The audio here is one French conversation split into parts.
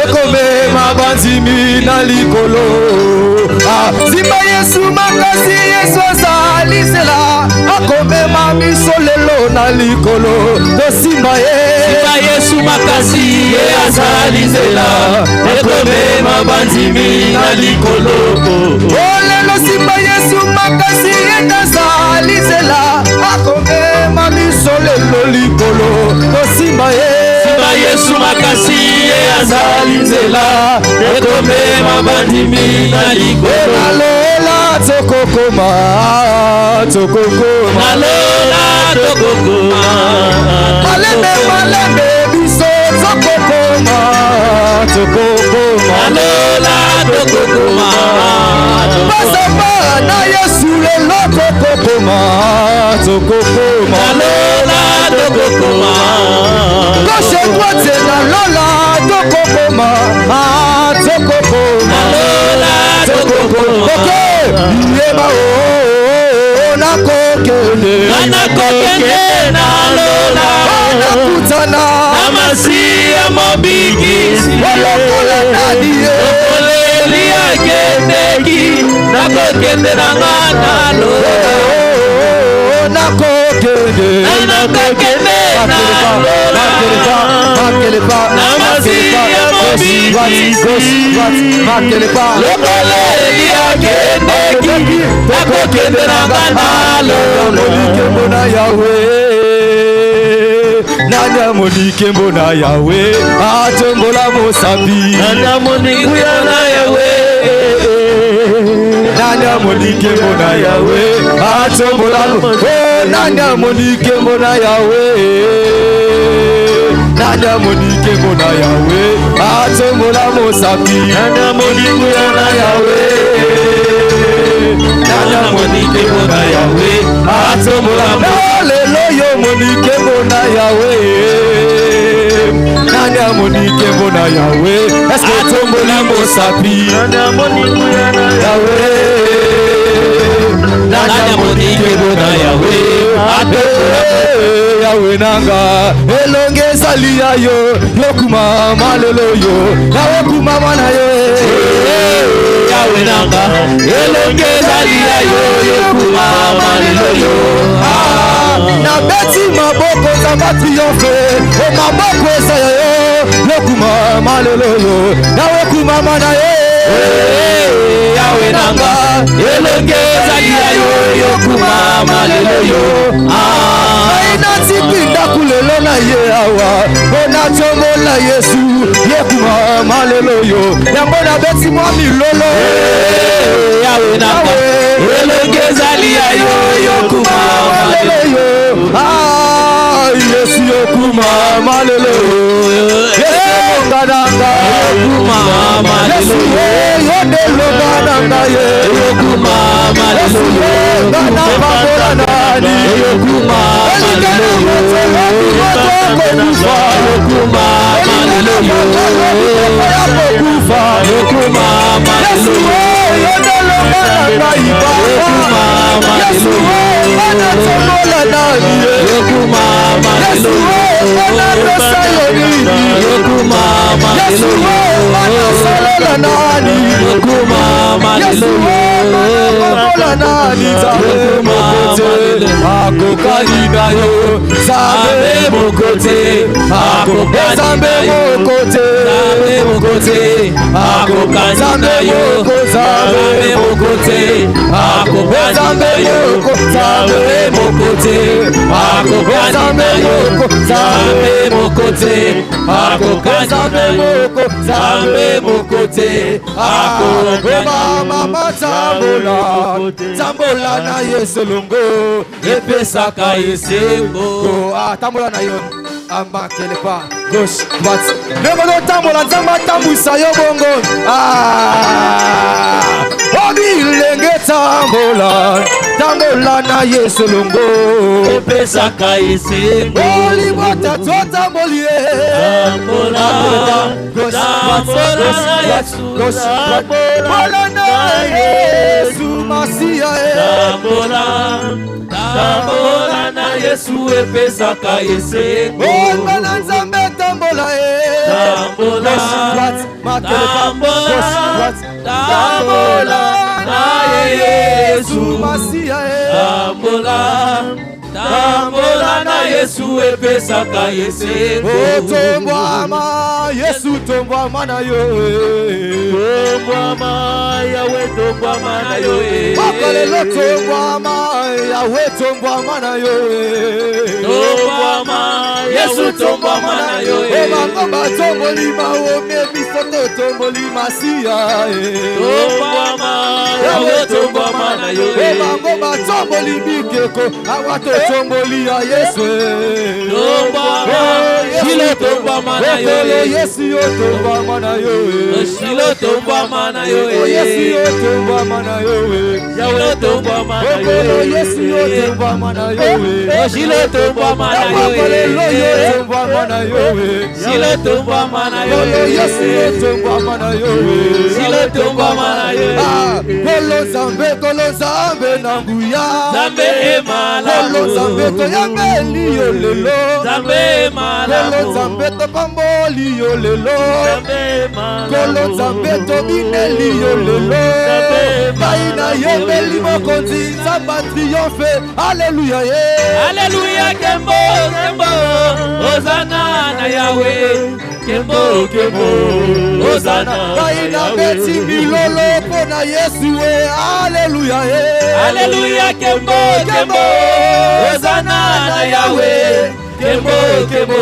ekomema bandimi na likolo. Simba Yesu makasi Yesu azali nzela akomema biso lelo na likolo. Simba Yesu makasi azali nzela ekomema bandimi na likolo. Lelo Simba Yesu makasi azali nzela akomema biso lelo likolo. Simba Yesu makasi azali nzela ekomema bandimi na likolo. Nalola tokokoma nalola tokokoma malembe biso tokokoma nalola tokokoma basamba na Yesu lelo tokokoma nalola tokokoma gauche droite nalola tokokoma nalola tokokoma. Yeba nakokende nalola nakutana namasiya mobigisi olokola nadie oleli agendeki nakokende nangana nalola nakokende nalola namasiya mobigisi oleli agendeki nakokende nangana nalola mbona Yahweh nanya monike mbona Yahweh atombola mosabi nanya monike na Yahweh nanya monike mbona Yahweh atombola nanya monike mbona Yahweh nanya monike mbona Yahweh atombola mosabi nanya monike na Yahweh nanya monike mbona Yahweh atombola lelo yo monike mbona Yahweh nanya monike mbona Yahweh est-ce que tombola mosapi nanya monike na Yahweh nanya monike mbona Yahweh Yahweh nanga elonge salia yo yokuma malelo yo nawe kuma mana yo Yahweh nanga elonge salia yo yokuma malelo yo na beti maboko zamba triomphe o maboko saya yo yokuma malelo yo nawe kuma mana yo Yahweh nanga elonge salia yo yokuma malelo yo na tipinda kulelo na ye awa ona chomola Yesu yekuma malelo yo yambona beti mwa milolo Yahweh nanga elonge salia yo yokuma malelo yo Yesu yokuma malelo Yesu ngadanga yokuma malelo yode logadanga yokuma malelo ngana pamola nani yokuma malelo yokuma malelo yokuma malelo yode logadanga yokuma malelo pamola nani yokuma malelo yokuma malelo yokuma malelo akokani na yo Zambe mokote Zambe mokote akokani na yo Zambe mokote akokani na yo Zambe mokote akokani na yo Zambe mokote akokani na yo Zambe mokote akokani mama tambola na Yesu longo epesaka esengo tambola na yo amakele pa gauche droite nemono tambola nzamba tambwisa yo bongo obilenge tambola na Yesu longo epesaka esengo olibota totambolie tambola na Yesu Masia tambola na Yesu epesaka esengo bana nzambe tambola tambola, tambola, na Yesu Masia, tambola, tambola na Yesu epesaka yesengo. Tombwama Yesu tombwama na yo, tombwama Yawe tombwama na yo, makalelo tombwama Yawe tombwama na yo, tombwama Yesu tombwama na yo, obangoba tombolima omebisoto tombolima siya, tombwama Yawe tombwama na yo, obangoba tombolibikeko awato tombolia Yesu, tombwama Shilo tombwama na yo, Yesu yo tombwama na yo, Shilo tombwama na yo, Yesu yo tombwama na yo, Yawe tombwama na yo, Yesu yo tombwama na yo, Shilo tombwama na yo, yo tombwama na yo, Shilo tombwama na yo, Yesu yo tombwama na yo, Shilo tombwama na yo, kolo zambe na nguya, zambe emala, kolo zambe to yambeli yo lelo, zambe emala, kolo zambe to pamboli yo lelo, zambe emala, kolo zambe to bineli yo lelo, baina yembeli mokonzi zamba triomphe, alléluia ye, alléluia kembo kembo, Hosanna na Yahweh, kembo kembo, Hosanna baina beti milolo pona Yesu we, alléluia ye, alléluia kembo kembo, Hosanna na Yahweh, kembo kembo,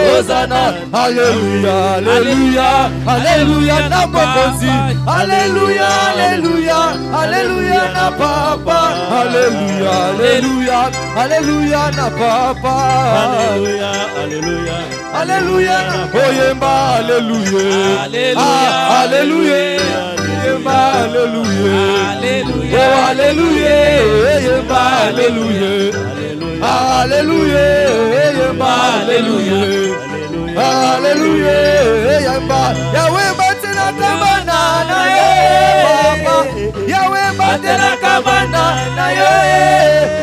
Hosanna, alléluia, alléluia, alléluia na mokonzi, alléluia, alléluia, alléluia na papa, alléluia, alléluia, alléluia na papa, alléluia, alléluia, alléluia, oyemba, alléluia, alléluia, alléluia, oyemba, alléluia, alléluia, oh alléluia, oyemba, alléluia, alléluia, alléluia, alléluia, yamba, Yahweh batela kabana na ye, papa, Yahweh batela kabana na ye,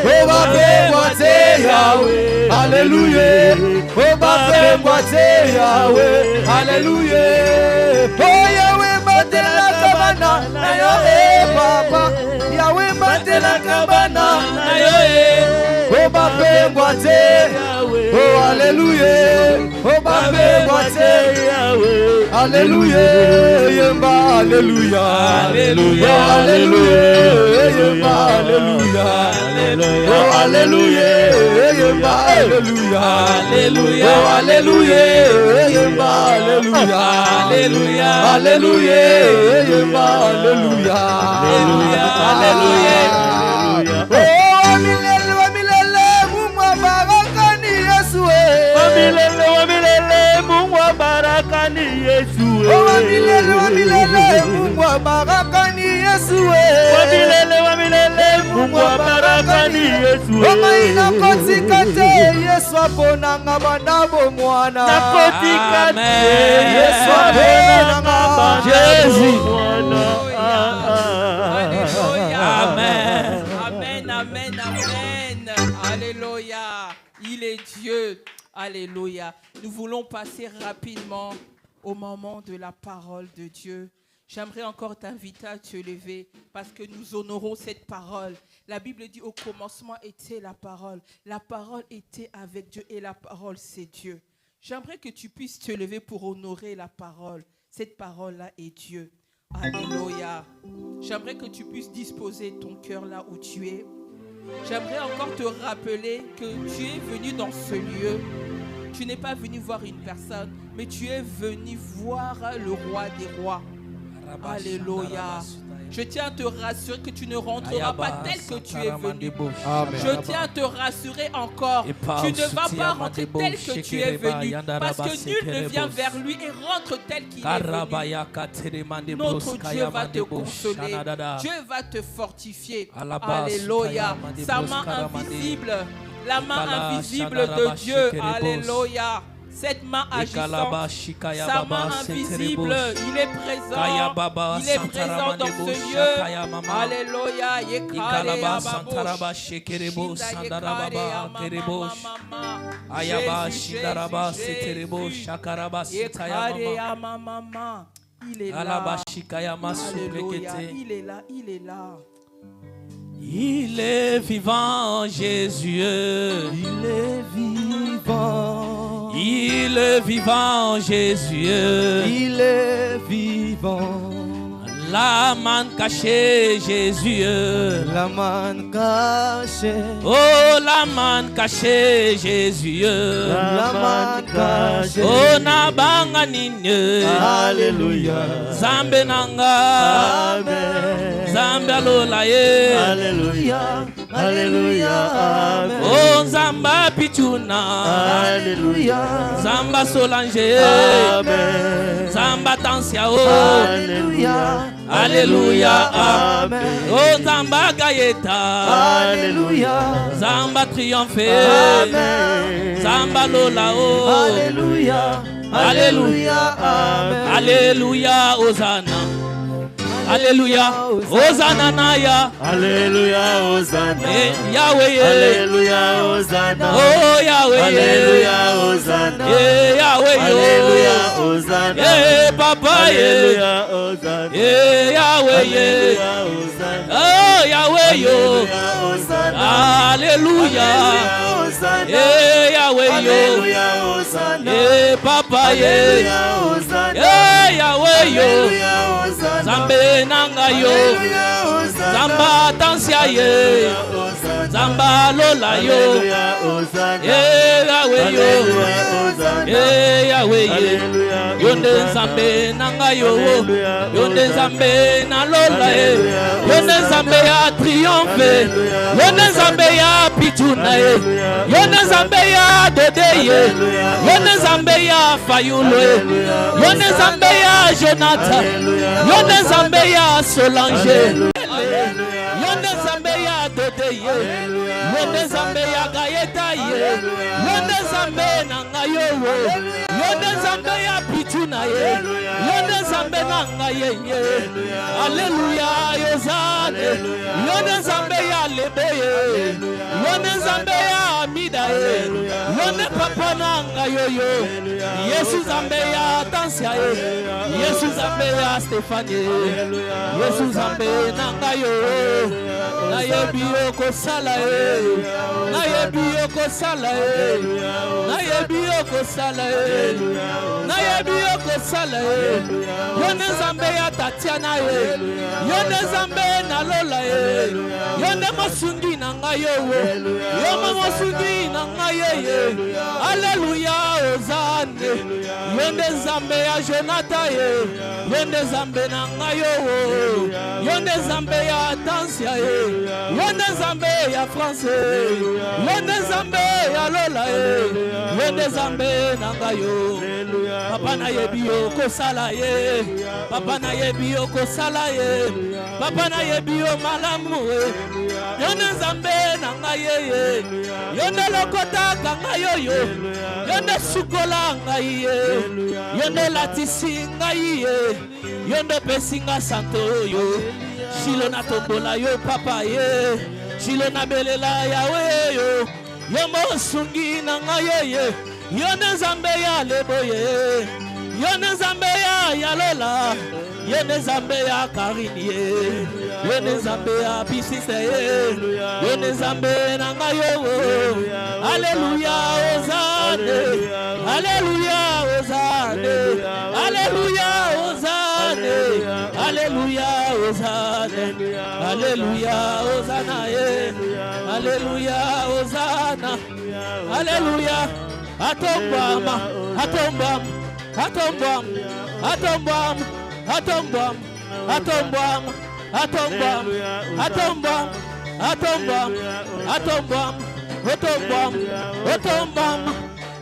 oba pembwate Yahweh, alléluia, oba pembwate Yahweh, alléluia, oh Yahweh batela kabana na ye, papa, Yahweh batela kabana na ye, oba pembwate, oh alléluia, oba pembwate Yahweh, alléluia, yemba alléluia, alléluia, alléluia, yemba alléluia, oh alléluia, yemba alléluia, alléluia, oh alléluia, yemba alléluia, alléluia, alléluia, yemba alléluia, alléluia, alléluia, oh milele wa milele Mungu barakani Yesu, milele wa milele Mungu barakani Yesu, wa milele Mungu barakani Yesu, wa milele Mungu barakani Yesu, maina kotikate Yesu aponanga banabo mwana, nakotikate Yesu aponanga Jésus mwana, amen, amen, amen, amen, alléluia, il est Dieu. Alléluia. Nous voulons passer rapidement au moment de la parole de Dieu. J'aimerais encore t'inviter à te lever parce que nous honorons cette parole. La Bible dit au commencement était la parole. La parole était avec Dieu et la parole c'est Dieu. J'aimerais que tu puisses te lever pour honorer la parole. Cette parole-là est Dieu. Alléluia. J'aimerais que tu puisses disposer ton cœur là où tu es. J'aimerais encore te rappeler que tu es venu dans ce lieu. Tu n'es pas venu voir une personne, mais tu es venu voir le roi des rois. Alléluia. Je tiens à te rassurer que tu ne rentreras pas tel que tu es venu. Je tiens à te rassurer encore. Tu ne vas pas rentrer tel que tu es venu. Parce que nul ne vient vers lui et rentre tel qu'il est venu. Notre Dieu va te consoler. Dieu va te fortifier. Alléluia. Sa main invisible. La main invisible de Dieu. Alléluia. cette main agissante, sa main invisible, il est présent dans ce lieu. Alléluia. Il est là. Alléluia. Il est là, il est là. Il est vivant, Jésus. Il est vivant. Il est vivant, Jésus. Il est vivant. La main cachée, Jésus. La main cachée. Oh, la main cachée, Jésus. La main cachée. Oh, na banga nini. Alléluia. Zambe nanga. Amen. Zambe alola ye. Alléluia. Alléluia. Amen. Oh, Zamba pichuna. Alléluia. Zamba Solange. Amen. Zamba Tansia. Oh. Alléluia. Alléluia, amen. Oh, Zamba Gaïeta. Alléluia. Zamba Triomphe. Amen. Zamba Lola. Oh. Alléluia. Alléluia, amen. Alléluia, Hosanna. Alléluia, Hosanna Naya. Alléluia, Hosanna. Yahweh. Alléluia, Hosanna. Oh Yahweh. Alléluia, Hosanna. Yahweh. Alléluia, Hosanna. Papa. Alléluia, Hosanna. Yahweh. Alléluia, Hosanna. Oh Yahweh. Alléluia, Hosanna. Yahweh. Alléluia, Hosanna. Papa. Alléluia, Hosanna. Yahweh. Zambe nanga yo, Zamba tansia ye, Zamba lola yo, Yahweh yo, Yahweh ye, Yonde Zambe nanga yo, Yonde Zambe na lola ye, Yonde Zambe ya triomphe, Yonde Zambe ya pituna ye, Yonde Zambe ya dode ye, Yonde Zambe ya fayulo ye, Yonde Zambe ya Jonathan, Yonde Zambe ya Solange, Yonde Zambe ya Dodeye, Yonde Zambe ya Gaeta ye, Yonde Zambe nanga yo, Yonde Zambe ya Pituna ye, Yonde Zambe nanga ye. Alléluia, Yozane, Yonde Zambe ya Leboye, Yonde Zambe ya Amida ye, Yonde Papa nanga yo, Yesu Zambe ya Tansia ye, Yesu Zambe ya Stéphanie, Yesu Zambe nanga yo, na yebi yo kosala ye, na yebi yo kosala ye, na yebi yo kosala ye, na yebi yo kosala ye, Yonde Zambe ya Tatiana ye, Yonde Zambe na lola ye, Yonde mosungi nanga yo, Yonde mosungi nanga ye, Alléluia, Hosanne, Yonde Zambe ya Jonathan ye, Yonde Zambe nanga yo, Yonde Zambe ya Tansia ye, Yonde Zambe ya France, Yonde Zambe ya lola ye, Yonde Zambe nanga yo, Papa na yebi yo kosala ye, Papa na yebi yo kosala ye, Papa na yebi yo malamu ye, Yonde Zambe nanga ye, Yonde lokota kanga yo, Yonde sukola ngai ye, Yonde latisi ngai ye, Yonde pesinga santo yo, Shilo na tombola yo papa ye, Shilo na belela Yahweh yo, Yomo sungi nanga ye, Yonde Zambe ya leboye, Yonde Zambe ya Yalola, Yonde Zambe ya Karini ye, Yonde Zambe ya Pisise ye, Yonde Zambe nanga yo. Alléluia, Hosanne, Alléluia, Hosanne, Alléluia, Hosanne, Alléluia, Hosanne, Alléluia, Hosanna ye, Alléluia, Hosanna, Alléluia, atombam, atombam, atombam, atombam, atombam, atombam, atombam, atombam, atombam, atombam, otombam, otombam,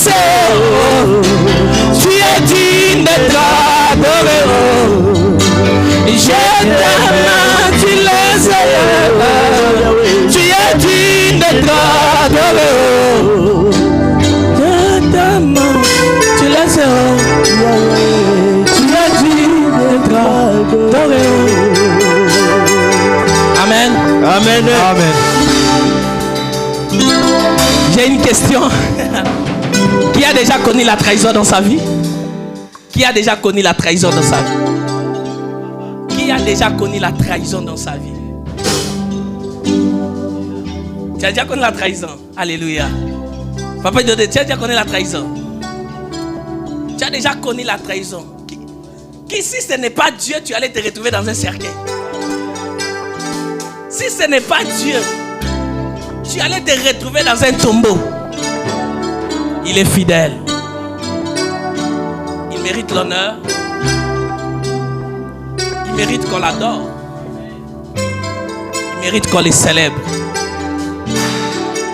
laissé, tu es digne d'être adoré. Je t'aime, tu laisses, tu es digne d'être adoré. Je t'aime, tu laisses, tu es digne d'être adoré. Amen. Amen. Amen. J'ai une question. Qui a déjà connu la trahison dans sa vie? Qui a déjà connu la trahison dans sa vie? Qui a déjà connu la trahison dans sa vie? Tu as déjà connu la trahison? Alléluia. Papa Dieu, tu as déjà connu la trahison? Tu as déjà connu la trahison? Qui si ce n'est pas Dieu, tu allais te retrouver dans un cercueil. Si ce n'est pas Dieu, tu allais te retrouver dans un tombeau. Il est fidèle. Il mérite l'honneur. Il mérite qu'on l'adore. Il mérite qu'on le célèbre.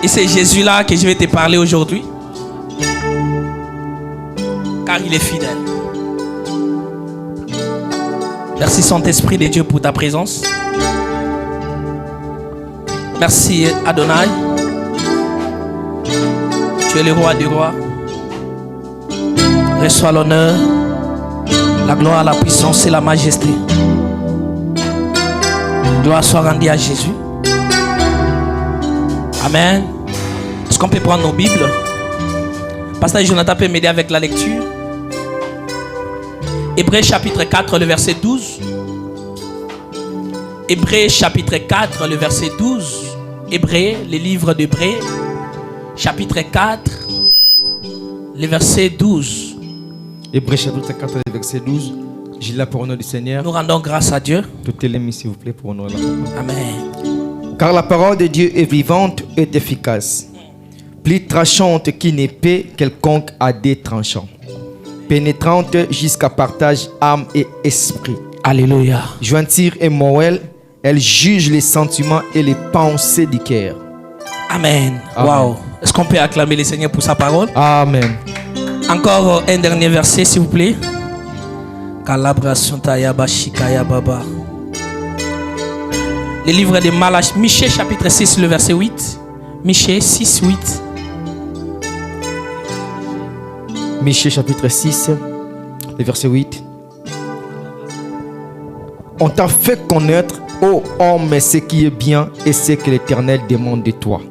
Et c'est Jésus-là que je vais te parler aujourd'hui. Car il est fidèle. Merci Saint-Esprit de Dieu pour ta présence. Merci Adonai. Tu es le roi des rois. Reçois l'honneur, la gloire, la puissance et la majesté. Gloire soit rendue à Jésus. Amen. Est-ce qu'on peut prendre nos Bibles? Pasteur Jonathan peut m'aider avec la lecture. Hébreux chapitre 4, le verset 12. Hébreux chapitre 4, le verset 12. Hébreux, le livre d'Hébreux, chapitre 4, le verset 12. Hébreux chapitre 4, le verset 12. Je lis la parole du Seigneur. Nous rendons grâce à Dieu. Tout est mis, s'il vous plaît, pour honorer la parole. Amen. Car la parole de Dieu est vivante et efficace, plus tranchante qu'une épée quelconque à dés tranchants, pénétrante jusqu'à partage âme et esprit. Alléluia. Jointure et moelle, elle juge les sentiments et les pensées du cœur. Amen. Wow. Est-ce qu'on peut acclamer le Seigneur pour sa parole? Amen. Encore un dernier verset, s'il vous plaît. Kalabra Suntaya Bashikaya Baba. Le livre de Malachie, Michée chapitre 6, le verset 8. Michée 6, 8. Michée chapitre 6, le verset 8. On t'a fait connaître, ô homme, ce qui est bien et ce que l'Éternel demande de toi.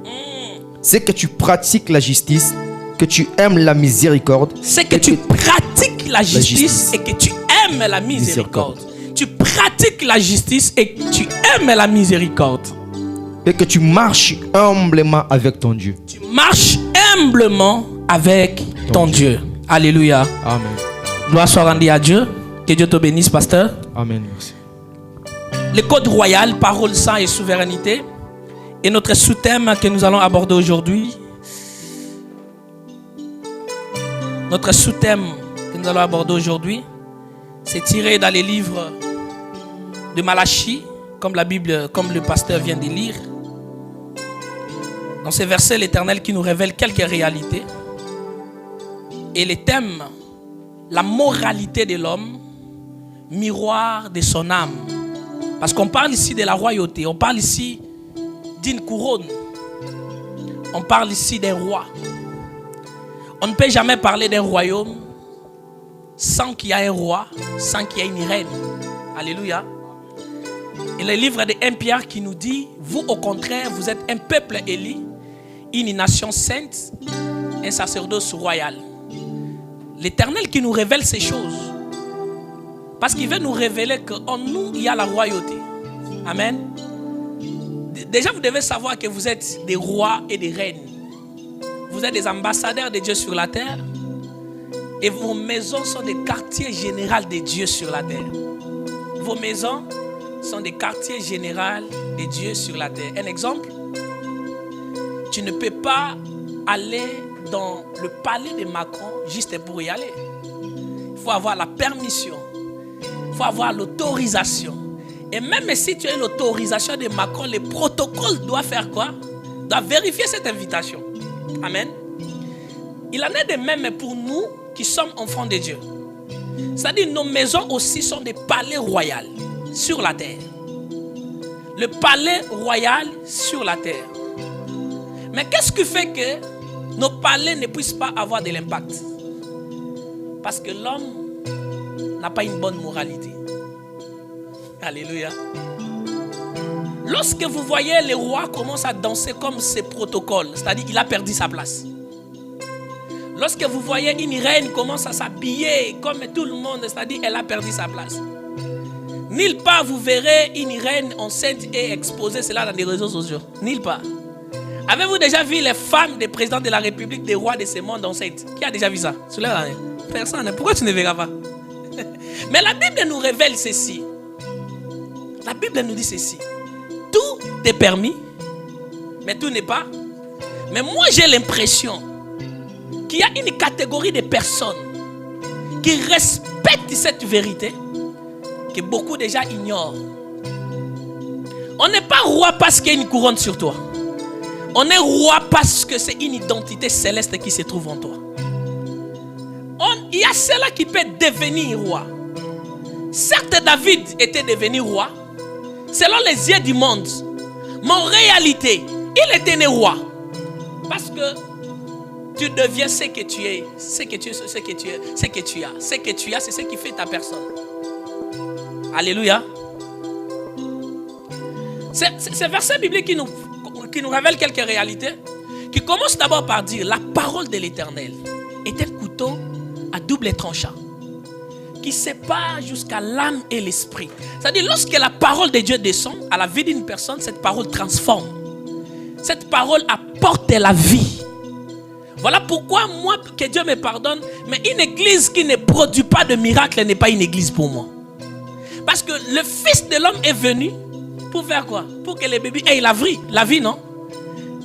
C'est que tu pratiques la justice, que tu aimes la miséricorde. C'est que tu pratiques la justice et que tu aimes la miséricorde. Tu pratiques la justice et que tu aimes la miséricorde. Et que tu marches humblement avec ton Dieu. Tu marches humblement avec ton Dieu. Alléluia. Amen. Gloire soit rendue à Dieu. Que Dieu te bénisse, pasteur. Amen. Merci. Le code royal, parole, sang et souveraineté. Et notre sous-thème que nous allons aborder aujourd'hui. Notre sous-thème que nous allons aborder aujourd'hui, c'est tiré dans les livres de Malachie, comme la Bible, comme le pasteur vient de lire. Dans ces versets, l'Éternel qui nous révèle quelques réalités. Et les thèmes, la moralité de l'homme, miroir de son âme. Parce qu'on parle ici de la royauté, on parle ici d'une couronne, on parle ici d'un roi. On ne peut jamais parler d'un royaume sans qu'il y ait un roi, sans qu'il y ait une reine. Alléluia. Et le livre de 1 Pierre qui nous dit, vous au contraire, vous êtes un peuple élu, une nation sainte, un sacerdoce royal. L'Éternel qui nous révèle ces choses. Parce qu'il veut nous révéler qu'en nous, il y a la royauté. Amen. Déjà, vous devez savoir que vous êtes des rois et des reines. Vous êtes des ambassadeurs de Dieu sur la terre. Et vos maisons sont des quartiers généraux de Dieu sur la terre. Vos maisons sont des quartiers généraux de Dieu sur la terre. Un exemple, tu ne peux pas aller dans le palais de Macron juste pour y aller. Il faut avoir la permission. Il faut avoir l'autorisation. Et même si tu as l'autorisation de Macron, le protocole doit faire quoi? Doit vérifier cette invitation. Amen. il en est de même pour nous qui sommes enfants de Dieu. C'est-à-dire nos maisons aussi sont des palais royaux sur la terre. Le palais royal sur la terre. Mais qu'est-ce qui fait que nos palais ne puissent pas avoir de l'impact? Parce que l'homme n'a pas une bonne moralité. Alléluia. Lorsque vous voyez les rois commencent à danser comme ces protocoles, c'est-à-dire il a perdu sa place. Lorsque vous voyez une reine commence à s'habiller comme tout le monde, c'est-à-dire elle a perdu sa place. Nulle part vous verrez une reine enceinte et exposer cela dans les réseaux sociaux. Nulle part. Avez-vous déjà vu les femmes des présidents de la République, des rois de ce monde enceintes? Qui a déjà vu ça? Personne. Pourquoi tu ne verras pas? Mais la Bible nous révèle ceci. La Bible nous dit ceci. Tout est permis, mais tout n'est pas. Mais moi j'ai l'impression qu'il y a une catégorie de personnes qui respectent cette vérité que beaucoup déjà ignorent. On n'est pas roi parce qu'il y a une couronne sur toi. On est roi parce que c'est une identité céleste qui se trouve en toi. Il y a cela qui peut devenir roi. Certes, David était devenu roi selon les yeux du monde. Mais en réalité, il était né roi. Parce que tu deviens ce que tu es. Ce que tu as, c'est ce qui fait ta personne. Alléluia. C'est verset biblique qui nous révèle quelques réalités. Qui commence d'abord par dire la parole de l'Éternel est un couteau à double tranchant qui sépare jusqu'à l'âme et l'esprit. C'est-à-dire lorsque la parole de Dieu descend à la vie d'une personne, cette parole transforme. Cette parole apporte la vie. Voilà pourquoi moi, que Dieu me pardonne, mais une église qui ne produit pas de miracles n'est pas une église pour moi. Parce que le Fils de l'homme est venu pour faire quoi? Pour que les bébés aient la vie, non?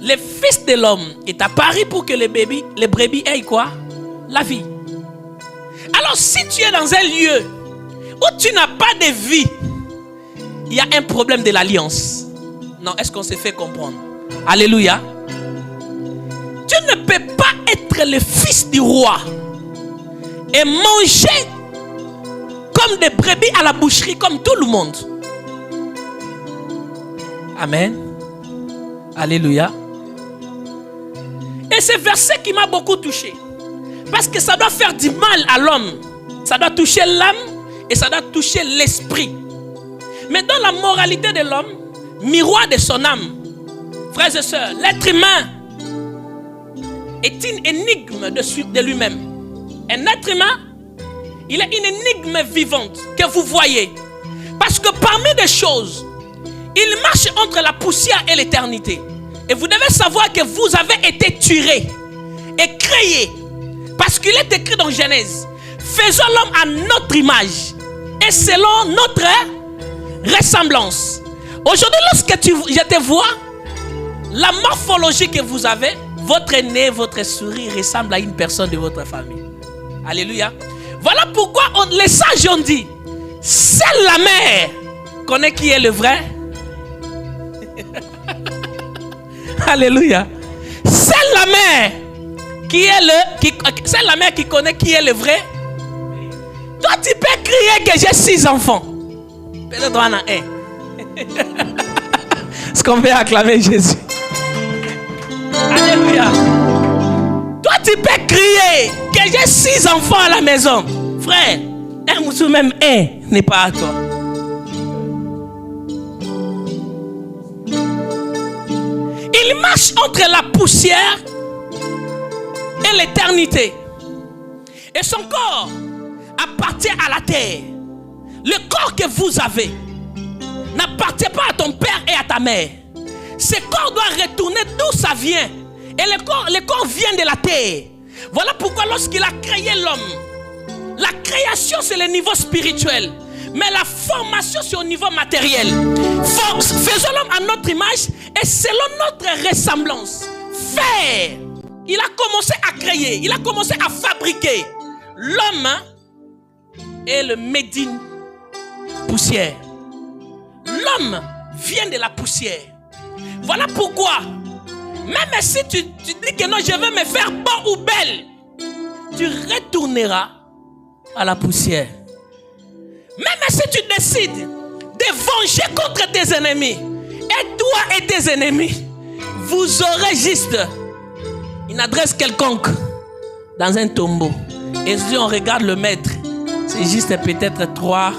Le Fils de l'homme est apparu pour que les brebis aient quoi? La vie. Alors si tu es dans un lieu où tu n'as pas de vie, il y a un problème de l'alliance. Non, est-ce qu'on s'est fait comprendre? Alléluia. Tu ne peux pas être le fils du roi et manger comme des brebis à la boucherie comme tout le monde. Amen. Alléluia. Et c'est verset qui m'a beaucoup touché. Parce que ça doit faire du mal à l'homme. Ça doit toucher l'âme et ça doit toucher l'esprit. Mais dans la moralité de l'homme, miroir de son âme, frères et sœurs, l'être humain est une énigme de lui-même. Un être humain, il est une énigme vivante que vous voyez. Parce que parmi des choses, il marche entre la poussière et l'éternité. Et vous devez savoir que vous avez été tué et créé. Parce qu'il est écrit dans Genèse, faisons l'homme à notre image et selon notre ressemblance. Aujourd'hui, lorsque je te vois, la morphologie que vous avez, votre nez, votre sourire ressemble à une personne de votre famille. Alléluia. Voilà pourquoi les sages ont dit, seule la mère connaît qui est le vrai. Alléluia. Seule la mère c'est la mère qui connaît qui est le vrai. Toi, tu peux crier que j'ai 6 enfants. Peut-être on en a un. Est-ce qu'on peut acclamer Jésus? Alléluia. Toi, tu peux crier que j'ai 6 enfants à la maison. Frère, un ou même un n'est pas à toi. Il marche entre la poussière et l'éternité. Et son corps appartient à la terre. Le corps que vous avez n'appartient pas à ton père et à ta mère. Ce corps doit retourner d'où ça vient. Et le corps vient de la terre. Voilà pourquoi lorsqu'il a créé l'homme, la création c'est le niveau spirituel. Mais la formation c'est au niveau matériel. Faisons l'homme à notre image et selon notre ressemblance. Faire. Il a commencé à créer, il a commencé à fabriquer. L'homme est le médine poussière. L'homme vient de la poussière. Voilà pourquoi, même si tu dis que non, je veux me faire beau ou belle, tu retourneras à la poussière. Même si tu décides de venger contre tes ennemis, et toi et tes ennemis, vous aurez juste une adresse quelconque dans un tombeau. Et si on regarde le mètre, c'est juste peut-être 3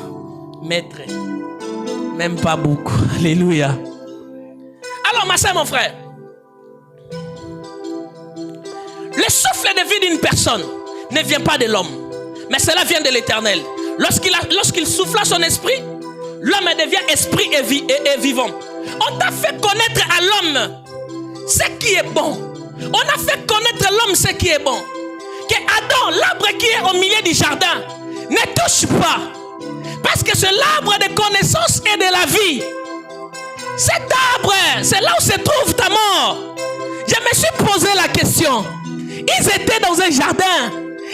mètres. Même pas beaucoup. Alléluia. Alors ma soeur, mon frère, le souffle de vie d'une personne ne vient pas de l'homme, mais cela vient de l'Éternel. Lorsqu'il souffla son esprit, l'homme devient esprit et vivant. On t'a fait connaître à l'homme ce qui est bon. On a fait connaître à l'homme ce qui est bon. Que Adam, l'arbre qui est au milieu du jardin, ne touche pas. Parce que c'est l'arbre de connaissance et de la vie. Cet arbre, c'est là où se trouve ta mort. Je me suis posé la question. Ils étaient dans un jardin.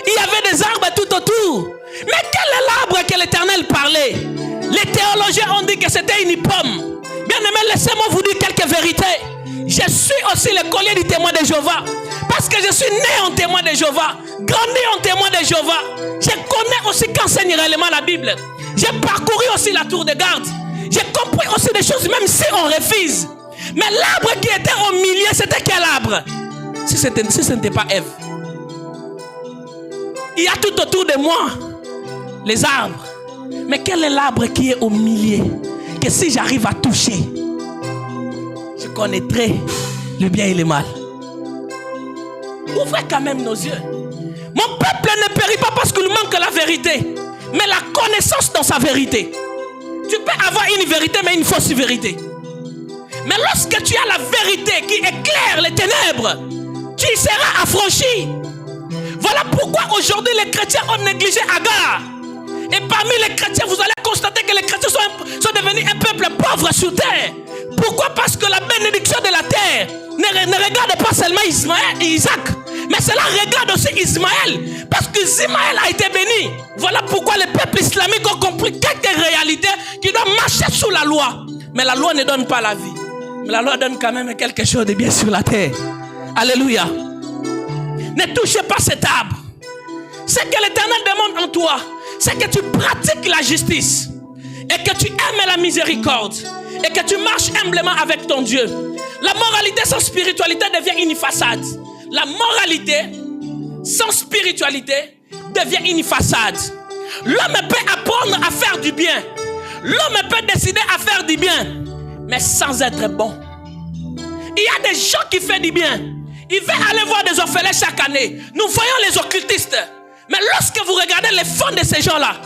Il y avait des arbres tout autour. Mais quel est l'arbre que l'Éternel parlait? Les théologiens ont dit que c'était une pomme. Bien aimé, laissez-moi vous dire quelques vérités. Je suis aussi le collier du témoin de Jéhovah. Parce que je suis né en témoin de Jéhovah, grandi en témoin de Jéhovah. Je connais aussi qu'enseigne réellement la Bible. J'ai parcouru aussi la tour de garde. J'ai compris aussi des choses, même si on refuse. Mais l'arbre qui était au milieu, c'était quel arbre? Si ce n'était pas Ève. Il y a tout autour de moi les arbres. Mais quel est l'arbre qui est au milieu? Que si j'arrive à toucher, je connaîtrai le bien et le mal. Ouvrez quand même nos yeux. Mon peuple ne périt pas parce qu'il manque la vérité, mais la connaissance dans sa vérité. Tu peux avoir une vérité, mais une fausse vérité. Mais lorsque tu as la vérité qui éclaire les ténèbres, tu y seras affranchi. Voilà pourquoi aujourd'hui les chrétiens ont négligé Agar. Et parmi les chrétiens, vous allez constater que les chrétiens sont devenus un peuple pauvre sur terre. Pourquoi? Parce que la bénédiction de la terre ne regarde pas seulement Ismaël et Isaac, mais cela regarde aussi Ismaël. Parce que Ismaël a été béni. Voilà pourquoi les peuples islamiques ont compris quelques réalités qui doivent marcher sous la loi. Mais la loi ne donne pas la vie. Mais la loi donne quand même quelque chose de bien sur la terre. Alléluia. Ne touchez pas cet arbre. Ce que l'Éternel demande en toi, c'est que tu pratiques la justice et que tu aimes la miséricorde et que tu marches humblement avec ton Dieu. La moralité sans spiritualité devient une façade. La moralité sans spiritualité devient une façade. L'homme peut apprendre à faire du bien. L'homme peut décider à faire du bien, mais sans être bon. Il y a des gens qui font du bien. Ils veulent aller voir des orphelins chaque année. Nous voyons les occultistes. Mais lorsque vous regardez les fonds de ces gens-là,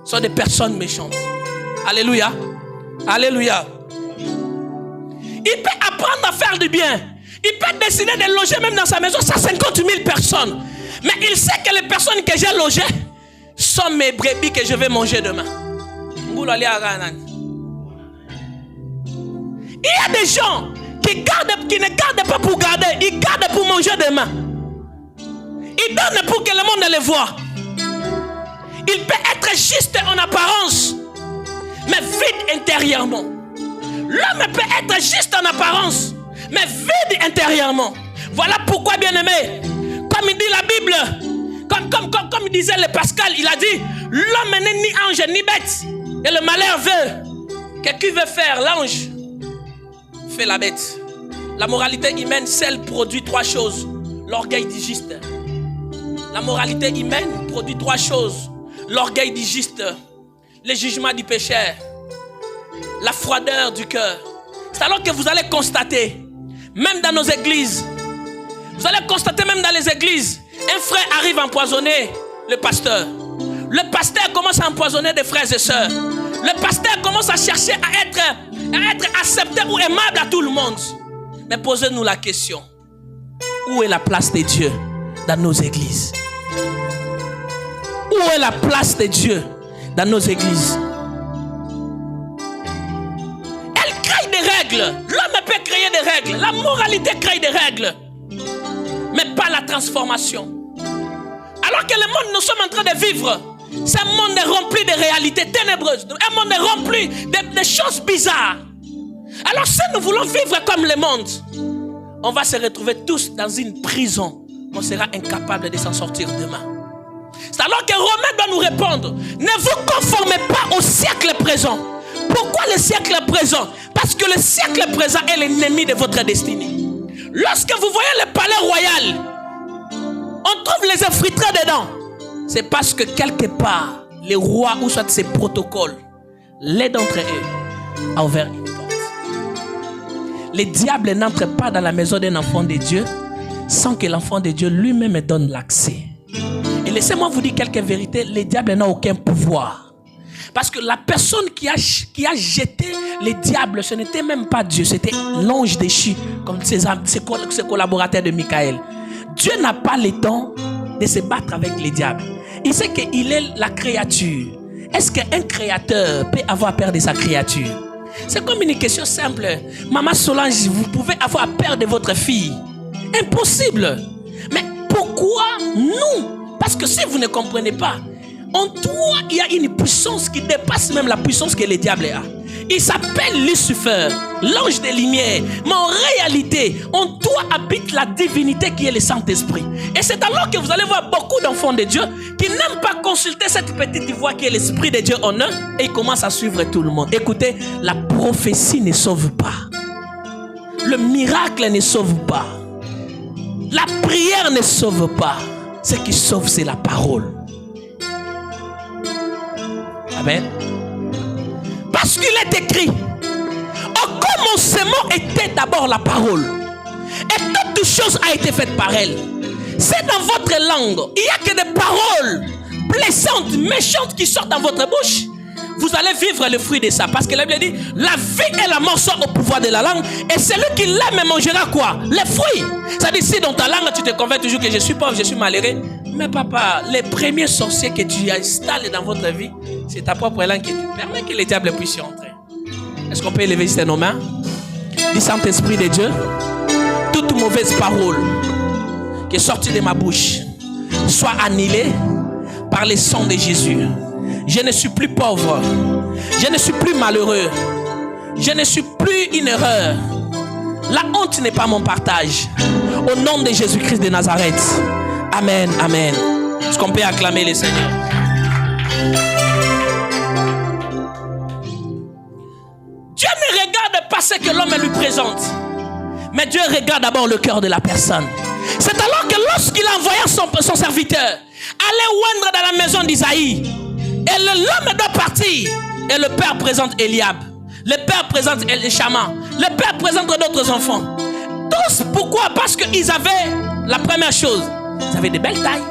ce sont des personnes méchantes. Alléluia. Alléluia. Il peut apprendre à faire du bien. Il peut décider de loger même dans sa maison 150 000 personnes. Mais il sait que les personnes que j'ai logées sont mes brebis que je vais manger demain. Il y a des gens qui ne gardent pas pour garder. Ils gardent pour manger demain. Ils donnent pour que le monde les voie. Il peut être juste en apparence, mais vide intérieurement. L'homme peut être juste en apparence, mais vide intérieurement. Voilà pourquoi, bien aimé, comme il dit la Bible, comme disait le Pascal, il a dit, l'homme n'est ni ange ni bête. Et le malheur veut que qui veut faire l'ange fait la bête. La moralité humaine, seule produit 3 choses. L'orgueil digeste. La moralité humaine produit 3 choses. L'orgueil digeste, le jugement du pécheur, la froideur du cœur. C'est alors que vous allez constater, même dans nos églises, vous allez constater même dans les églises, un frère arrive à empoisonner le pasteur. Le pasteur commence à empoisonner des frères et sœurs. Le pasteur commence à chercher à être accepté ou aimable à tout le monde. Mais posez-nous la question, où est la place de Dieu dans nos églises? Où est la place de Dieu dans nos églises? Elle crée des règles. L'homme peut créer des règles. La moralité crée des règles. Mais pas la transformation. Alors que le monde nous sommes en train de vivre, c'est un monde rempli de réalités ténébreuses. Un monde rempli de choses bizarres. Alors si nous voulons vivre comme le monde, on va se retrouver tous dans une prison on sera incapable de s'en sortir demain. C'est alors que Romain doit nous répondre. Ne vous conformez pas au siècle présent. Pourquoi le siècle présent? Parce que le siècle présent est l'ennemi de votre destinée. Lorsque vous voyez le palais royal, on trouve les infiltrés dedans. C'est parce que quelque part, les rois ou soit ses protocoles, l'un d'entre eux a ouvert une porte. Les diables n'entrent pas dans la maison d'un enfant de Dieu sans que l'enfant de Dieu lui-même donne l'accès. Et laissez-moi vous dire quelques vérités, les diables n'ont aucun pouvoir. Parce que la personne qui a jeté les diables, ce n'était même pas Dieu, c'était l'ange déchu, comme ses collaborateurs de Michael. Dieu n'a pas le temps de se battre avec les diables. Il sait qu'il est la créature. Est-ce qu'un créateur peut avoir peur de sa créature? C'est comme une question simple. Maman Solange, vous pouvez avoir peur de votre fille? Impossible. Mais pourquoi nous? Parce que si vous ne comprenez pas, en toi, il y a une puissance qui dépasse même la puissance que le diable a. Il s'appelle Lucifer, l'ange des lumières. Mais en réalité, en toi habite la divinité qui est le Saint-Esprit. Et c'est alors que vous allez voir beaucoup d'enfants de Dieu qui n'aiment pas consulter cette petite voix qui est l'Esprit de Dieu en eux et ils commencent à suivre tout le monde. Écoutez, la prophétie ne sauve pas. Le miracle ne sauve pas. La prière ne sauve pas. Ce qui sauve, c'est la parole. Amen. Parce qu'il est écrit, au commencement était d'abord la parole. Et toute chose a été faite par elle. C'est dans votre langue. Il n'y a que des paroles blessantes, méchantes qui sortent dans votre bouche. Vous allez vivre le fruit de ça. Parce que la Bible dit, la vie et la mort sont au pouvoir de la langue. Et celui qui l'aime mangera quoi? Les fruits. C'est-à-dire, si dans ta langue, tu te convaincs toujours que je suis pauvre, je suis malheureux. Mais papa, les premiers sorciers que tu installes dans votre vie, c'est ta propre langue qui te permet que les diables puissent y entrer. Est-ce qu'on peut élever nos mains? Dis Saint-Esprit de Dieu, toute mauvaise parole qui est sortie de ma bouche soit annulée par le sang de Jésus. Je ne suis plus pauvre. Je ne suis plus malheureux. Je ne suis plus une erreur. La honte n'est pas mon partage. Au nom de Jésus-Christ de Nazareth. Amen, amen. Est-ce qu'on peut acclamer le Seigneur? Dieu ne regarde pas ce que l'homme lui présente, mais Dieu regarde d'abord le cœur de la personne. C'est alors que lorsqu'il a envoyé son serviteur aller oindre dans la maison d'Isaïe, et l'homme doit partir, et le père présente Eliab, le père présente Elishama, le père présente d'autres enfants. Tous, pourquoi? Parce qu'ils avaient la première chose, ils avaient des belles tailles.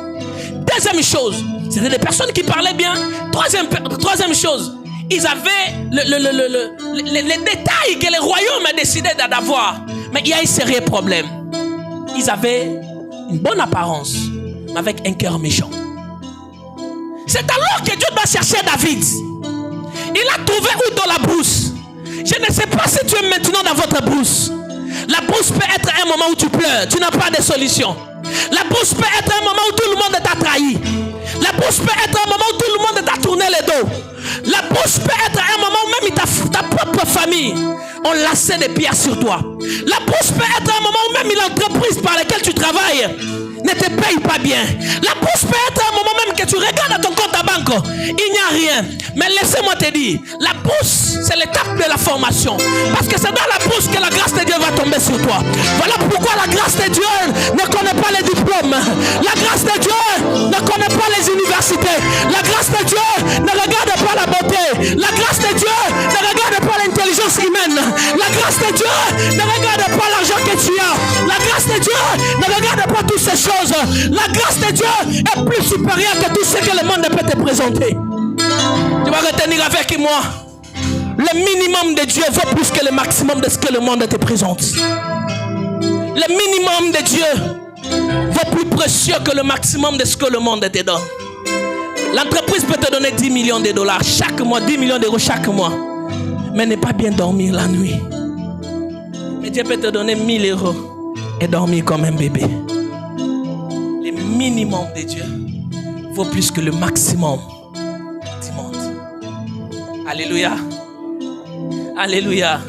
Deuxième chose, c'était des personnes qui parlaient bien. Troisième chose, ils avaient les détails que le royaume a décidé d'avoir. Mais il y a un sérieux problème. Ils avaient une bonne apparence, mais avec un cœur méchant. C'est alors que Dieu doit chercher David. Il a trouvé où dans la brousse? Je ne sais pas si tu es maintenant dans votre brousse. La brousse peut être un moment où tu pleures, tu n'as pas de solution. La brousse peut être un moment où tout le monde t'a trahi. La brousse peut être un moment où tout le monde t'a tourné le dos. La brousse peut être un moment où même ta propre famille ont lassé des pierres sur toi. La brousse peut être un moment où même l'entreprise par laquelle tu travailles ne te paye pas bien. La bourse peut être un moment même que tu regardes à ton compte à banque, il n'y a rien. Mais laissez-moi te dire, la bourse, c'est l'étape de la formation. Parce que c'est dans la bourse que la grâce de Dieu va tomber sur toi. Voilà pourquoi la grâce de Dieu ne connaît pas les diplômes. La grâce de Dieu ne connaît pas les universités. La grâce de Dieu ne regarde pas la beauté. La grâce de Dieu ne regarde pas l'intelligence humaine. La grâce de Dieu ne regarde pas l'argent que tu as. La grâce de Dieu ne regarde pas toutes ces choses. La grâce de Dieu est plus supérieure que tout ce que le monde peut te présenter. Tu vas retenir avec moi, le minimum de Dieu vaut plus que le maximum de ce que le monde te présente. Le minimum de Dieu vaut plus précieux que le maximum de ce que le monde te donne. L'entreprise peut te donner 10 millions de dollars chaque mois, 10 millions d'euros chaque mois, mais ne pas bien dormir la nuit. Mais Dieu peut te donner 1000 euros et dormir comme un bébé. Le minimum de Dieu vaut plus que le maximum du monde. Alléluia. Alléluia.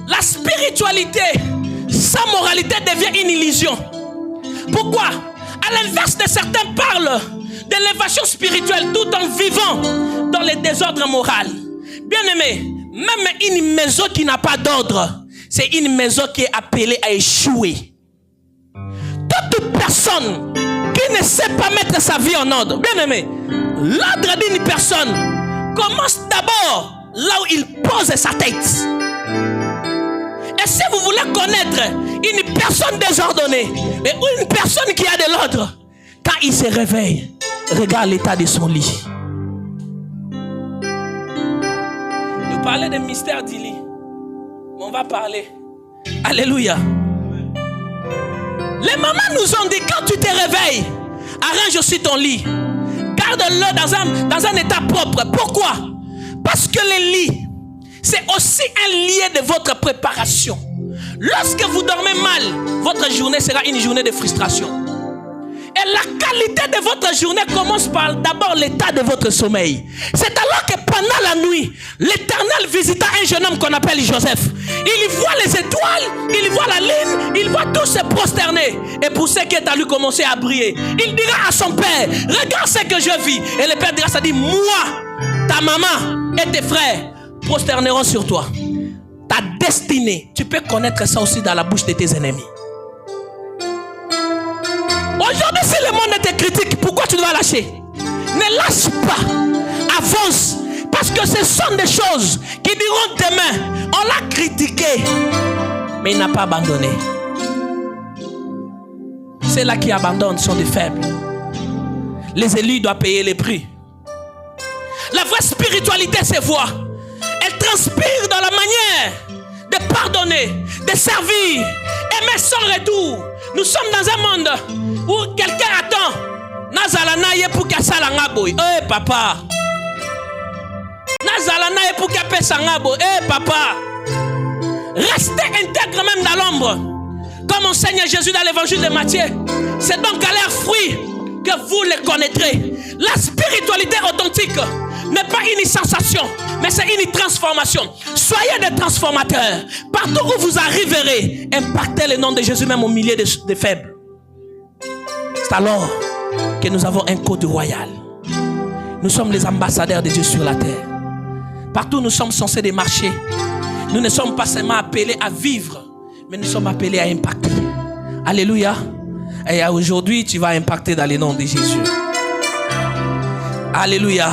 La spiritualité sans moralité devient une illusion. Pourquoi? À l'inverse de certains parlent de l'élévation spirituelle tout en vivant dans les désordres moraux. Bien-aimé, même une maison qui n'a pas d'ordre, c'est une maison qui est appelée à échouer. Toute personne qui ne sait pas mettre sa vie en ordre, bien-aimé, l'ordre d'une personne commence d'abord là où il pose sa tête. Et si vous voulez connaître une personne désordonnée et une personne qui a de l'ordre, quand il se réveille, regarde l'état de son lit. Nous parlons des mystères du lit. On va parler. Alléluia. Les mamans nous ont dit, quand tu te réveilles, arrange aussi ton lit. Garde-le dans un état propre. Pourquoi? Parce que le lit, c'est aussi un lieu de votre préparation. Lorsque vous dormez mal, votre journée sera une journée de frustration. Et la qualité de votre journée commence par d'abord l'état de votre sommeil. C'est alors que pendant la nuit, l'Éternel visita un jeune homme qu'on appelle Joseph. Il voit les étoiles, il voit la lune, il voit tous se prosterner. Et pour ce qui est à lui commencer à briller, il dira à son père, regarde ce que je vis. Et le père dira, ça dit, moi, ta maman et tes frères prosterneront sur toi. Ta destinée, tu peux connaître ça aussi dans la bouche de tes ennemis. Aujourd'hui, si le monde te critique, pourquoi tu dois lâcher? Ne lâche pas. Avance. Parce que ce sont des choses qui diront demain, on l'a critiqué, mais il n'a pas abandonné. Ceux-là qui abandonnent sont des faibles. Les élus doivent payer les prix. La vraie spiritualité se voit. Elle transpire dans la manière de pardonner, de servir, aimer sans retour. Nous sommes dans un monde où quelqu'un attend. Nazalana pour qu'elle s'alangaboy. Eh papa. Nazalana pour qu'elle paie sangabo. Eh papa. Restez intègre même dans l'ombre. Comme enseigne Jésus dans l'évangile de Matthieu. C'est donc à leurs fruits que vous les connaîtrez. La spiritualité authentique n'est pas une sensation, mais c'est une transformation. Soyez des transformateurs. Partout où vous arriverez, impactez le nom de Jésus même au milieu des faibles. C'est alors que nous avons un code royal. Nous sommes les ambassadeurs de Dieu sur la terre. Partout où nous sommes censés démarcher. Nous ne sommes pas seulement appelés à vivre, mais nous sommes appelés à impacter. Alléluia. Et aujourd'hui, tu vas impacter dans le nom de Jésus. Alléluia.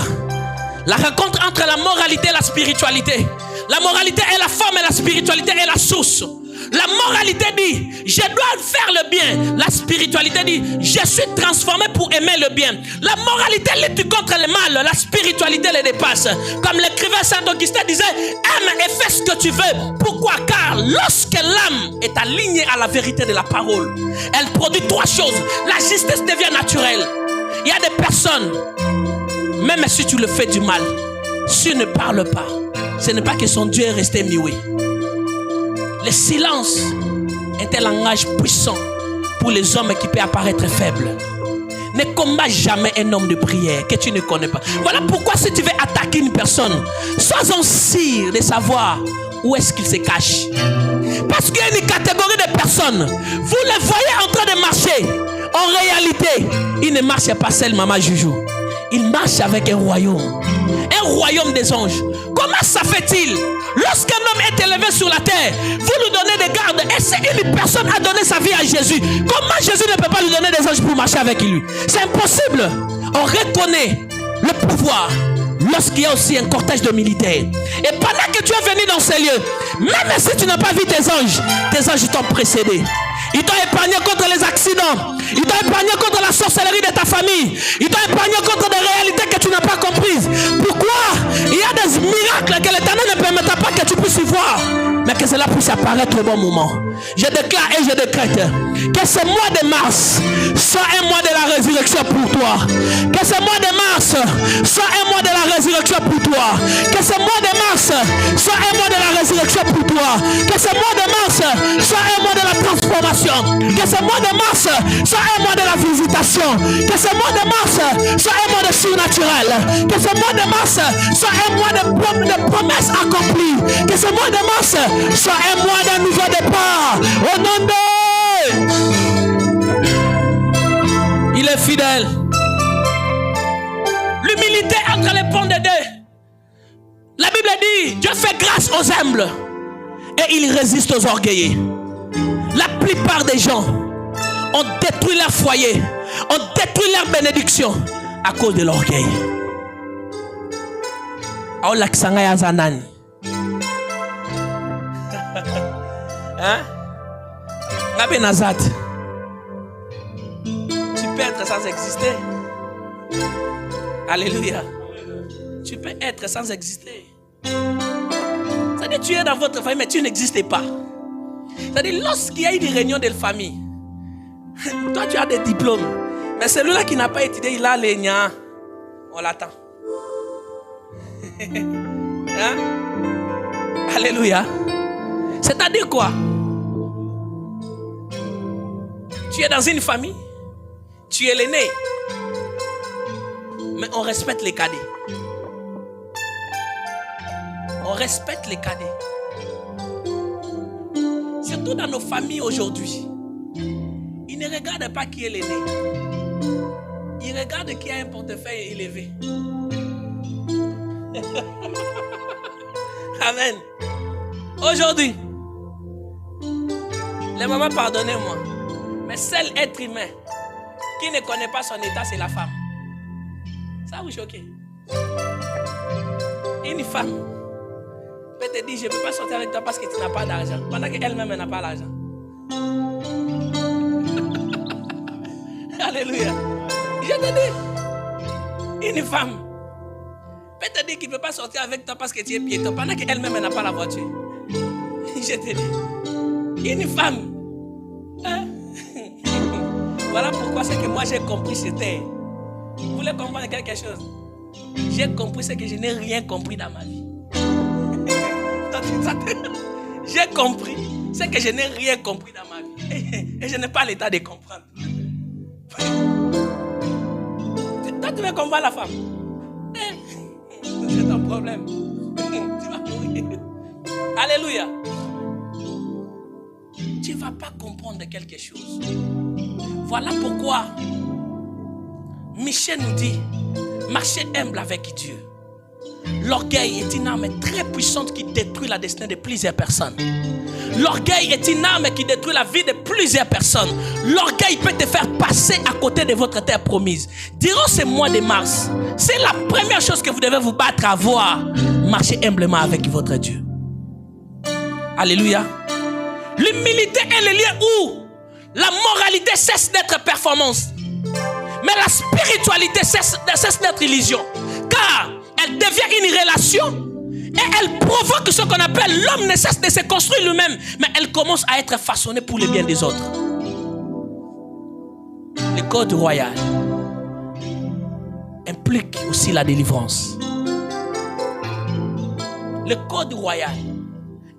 La rencontre entre la moralité et la spiritualité. La moralité est la forme et la spiritualité est la source. La moralité dit, je dois faire le bien. La spiritualité dit, je suis transformé pour aimer le bien. La moralité lutte contre le mal. La spiritualité le dépasse. Comme l'écrivain Saint-Augustin disait, aime et fais ce que tu veux. Pourquoi? Car lorsque l'âme est alignée à la vérité de la parole, elle produit trois choses. La justice devient naturelle. Il y a des personnes, même si tu le fais du mal, si tu ne parles pas, ce n'est pas que son Dieu est resté muet. Le silence est un langage puissant pour les hommes qui peuvent apparaître faibles. Ne combat jamais un homme de prière que tu ne connais pas. Voilà pourquoi si tu veux attaquer une personne, sois-en sûr de savoir où est-ce qu'il se cache. Parce qu'il y a une catégorie de personnes, vous les voyez en train de marcher. En réalité, ils ne marchent pas seul, maman Joujou. Ils marchent avec un royaume des anges. Comment ça fait-il? Lorsqu'un homme est élevé sur la terre, vous lui donnez des gardes. Et si une personne a donné sa vie à Jésus, comment Jésus ne peut pas lui donner des anges pour marcher avec lui? C'est impossible. On reconnaît le pouvoir lorsqu'il y a aussi un cortège de militaires. Et pendant que tu es venu dans ces lieux, même si tu n'as pas vu tes anges t'ont précédé. Ils t'ont épargné contre les accidents. Ils t'ont épargné contre la sorcellerie de ta famille. Ils t'ont épargné contre des réalités que tu n'as pas comprises. Pourquoi? Il y a des miracles que l'Éternel ne permettra pas que tu puisses y voir, mais que cela puisse apparaître au bon moment. Je déclare et je décrète que ce mois de mars soit un mois de la résurrection pour toi. Que ce mois de mars soit un mois de la résurrection pour toi. Que ce mois de mars soit un mois de la résurrection pour toi. Que ce mois de mars soit un mois de la transformation. Que ce mois de mars soit un mois de la visitation. Que ce mois de mars soit un mois de surnaturel. Que ce mois de mars soit un mois de promesses accomplies. Que ce mois de mars soit un mois d'un nouveau départ. Au nom de fidèle. L'humilité entre les ponts des deux. La Bible dit, Dieu fait grâce aux humbles et il résiste aux orgueilleux. La plupart des gens ont détruit leur foyer, ont détruit leur bénédiction à cause de l'orgueil. Hein? Nazat. Tu peux être sans exister. Alléluia. Tu peux être sans exister. C'est-à-dire tu es dans votre famille mais tu n'existes pas. C'est-à-dire lorsqu'il y a une réunion de famille, toi tu as des diplômes, mais celui-là qui n'a pas étudié, il a les nia. On l'attend. Hein? Alléluia. C'est-à-dire quoi? Tu es dans une famille, tu es l'aîné, mais on respecte les cadets. On respecte les cadets. Surtout dans nos familles aujourd'hui. Ils ne regardent pas qui est l'aîné. Ils regardent qui a un portefeuille élevé. Amen. Aujourd'hui, les mamans, pardonnez-moi, mais seul être humain qui ne connaît pas son état, c'est la femme. Ça vous choque? Une femme peut te dire, je ne peux pas sortir avec toi parce que tu n'as pas d'argent, pendant qu'elle-même n'a pas l'argent. Alléluia. Je te dis, une femme peut te dire qu'il ne peut pas sortir avec toi parce que tu es piéton, pendant qu'elle-même n'a pas la voiture. Je te dis, une femme. Hein? Voilà pourquoi c'est que moi j'ai compris c'était. Vous voulez comprendre quelque chose? J'ai compris ce que je n'ai rien compris dans ma vie. J'ai compris ce que je n'ai rien compris dans ma vie. Et je n'ai pas l'état de comprendre. Toi, tu veux comprendre la femme? C'est ton problème. Tu vas mourir. Alléluia. Tu ne vas pas comprendre quelque chose. Voilà pourquoi Michel nous dit, marchez humble avec Dieu. L'orgueil est une arme très puissante qui détruit la destinée de plusieurs personnes. L'orgueil est une arme qui détruit la vie de plusieurs personnes. L'orgueil peut te faire passer à côté de votre terre promise. Durant ce mois de mars, c'est la première chose que vous devez vous battre à voir. Marchez humblement avec votre Dieu. Alléluia. L'humilité est le lieu où la moralité cesse d'être performance. Mais la spiritualité cesse d'être illusion. Car elle devient une relation et elle provoque ce qu'on appelle l'homme ne cesse de se construire lui-même. Mais elle commence à être façonnée pour le bien des autres. Le code royal implique aussi la délivrance. Le code royal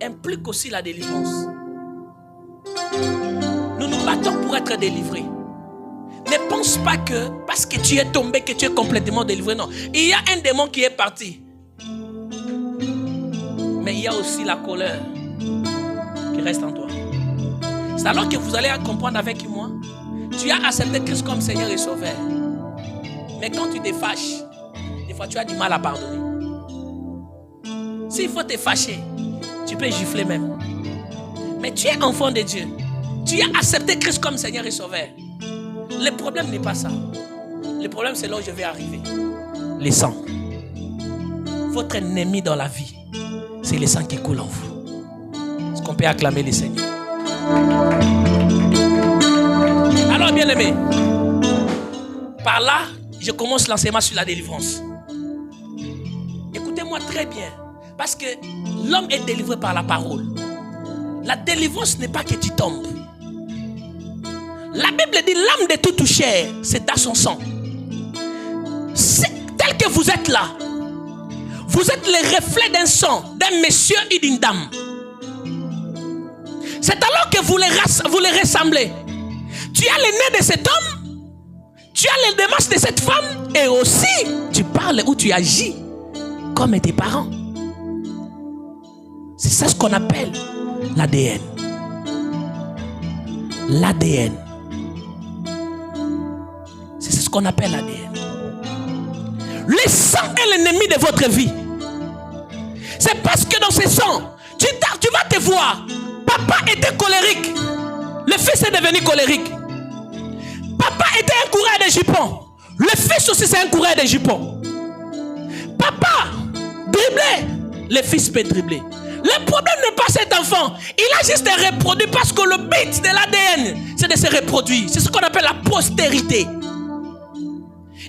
implique aussi la délivrance. Nous nous battons pour être délivrés. Ne pense pas que parce que tu es tombé, que tu es complètement délivré. Non. Il y a un démon qui est parti. Mais il y a aussi la colère qui reste en toi. C'est alors que vous allez comprendre avec moi. Tu as accepté Christ comme Seigneur et Sauveur. Mais quand tu te fâches, des fois tu as du mal à pardonner. S'il faut te fâcher, tu peux gifler même. Mais tu es enfant de Dieu. Tu as accepté Christ comme Seigneur et Sauveur. Le problème n'est pas ça. Le problème, c'est là où je vais arriver. Le sang. Votre ennemi dans la vie, c'est le sang qui coule en vous. Est-ce qu'on peut acclamer le Seigneur? Alors, bien aimé, par là, je commence l'enseignement sur la délivrance. Écoutez-moi très bien. Parce que l'homme est délivré par la parole. La délivrance n'est pas que tu tombes. La Bible dit l'âme de tout chair, c'est dans son sang. C'est tel que vous êtes là. Vous êtes le reflet d'un sang, d'un monsieur et d'une dame. C'est alors que vous les ressemblez. Tu as le nez de cet homme, tu as les démarches de cette femme, et aussi tu parles ou tu agis comme tes parents. C'est ça ce qu'on appelle l'ADN. L'ADN. C'est ce ce qu'on appelle l'ADN. Le sang est l'ennemi de votre vie. C'est parce que dans ce sang, tu vas te voir. Papa était colérique. Le fils est devenu colérique. Papa était un coureur de jupons. Le fils aussi c'est un coureur de jupons. Papa driblait. Le fils peut dribbler. Le problème n'est pas cet enfant. Il a juste reproduit parce que le but de l'ADN, c'est de se reproduire. C'est ce qu'on appelle la postérité.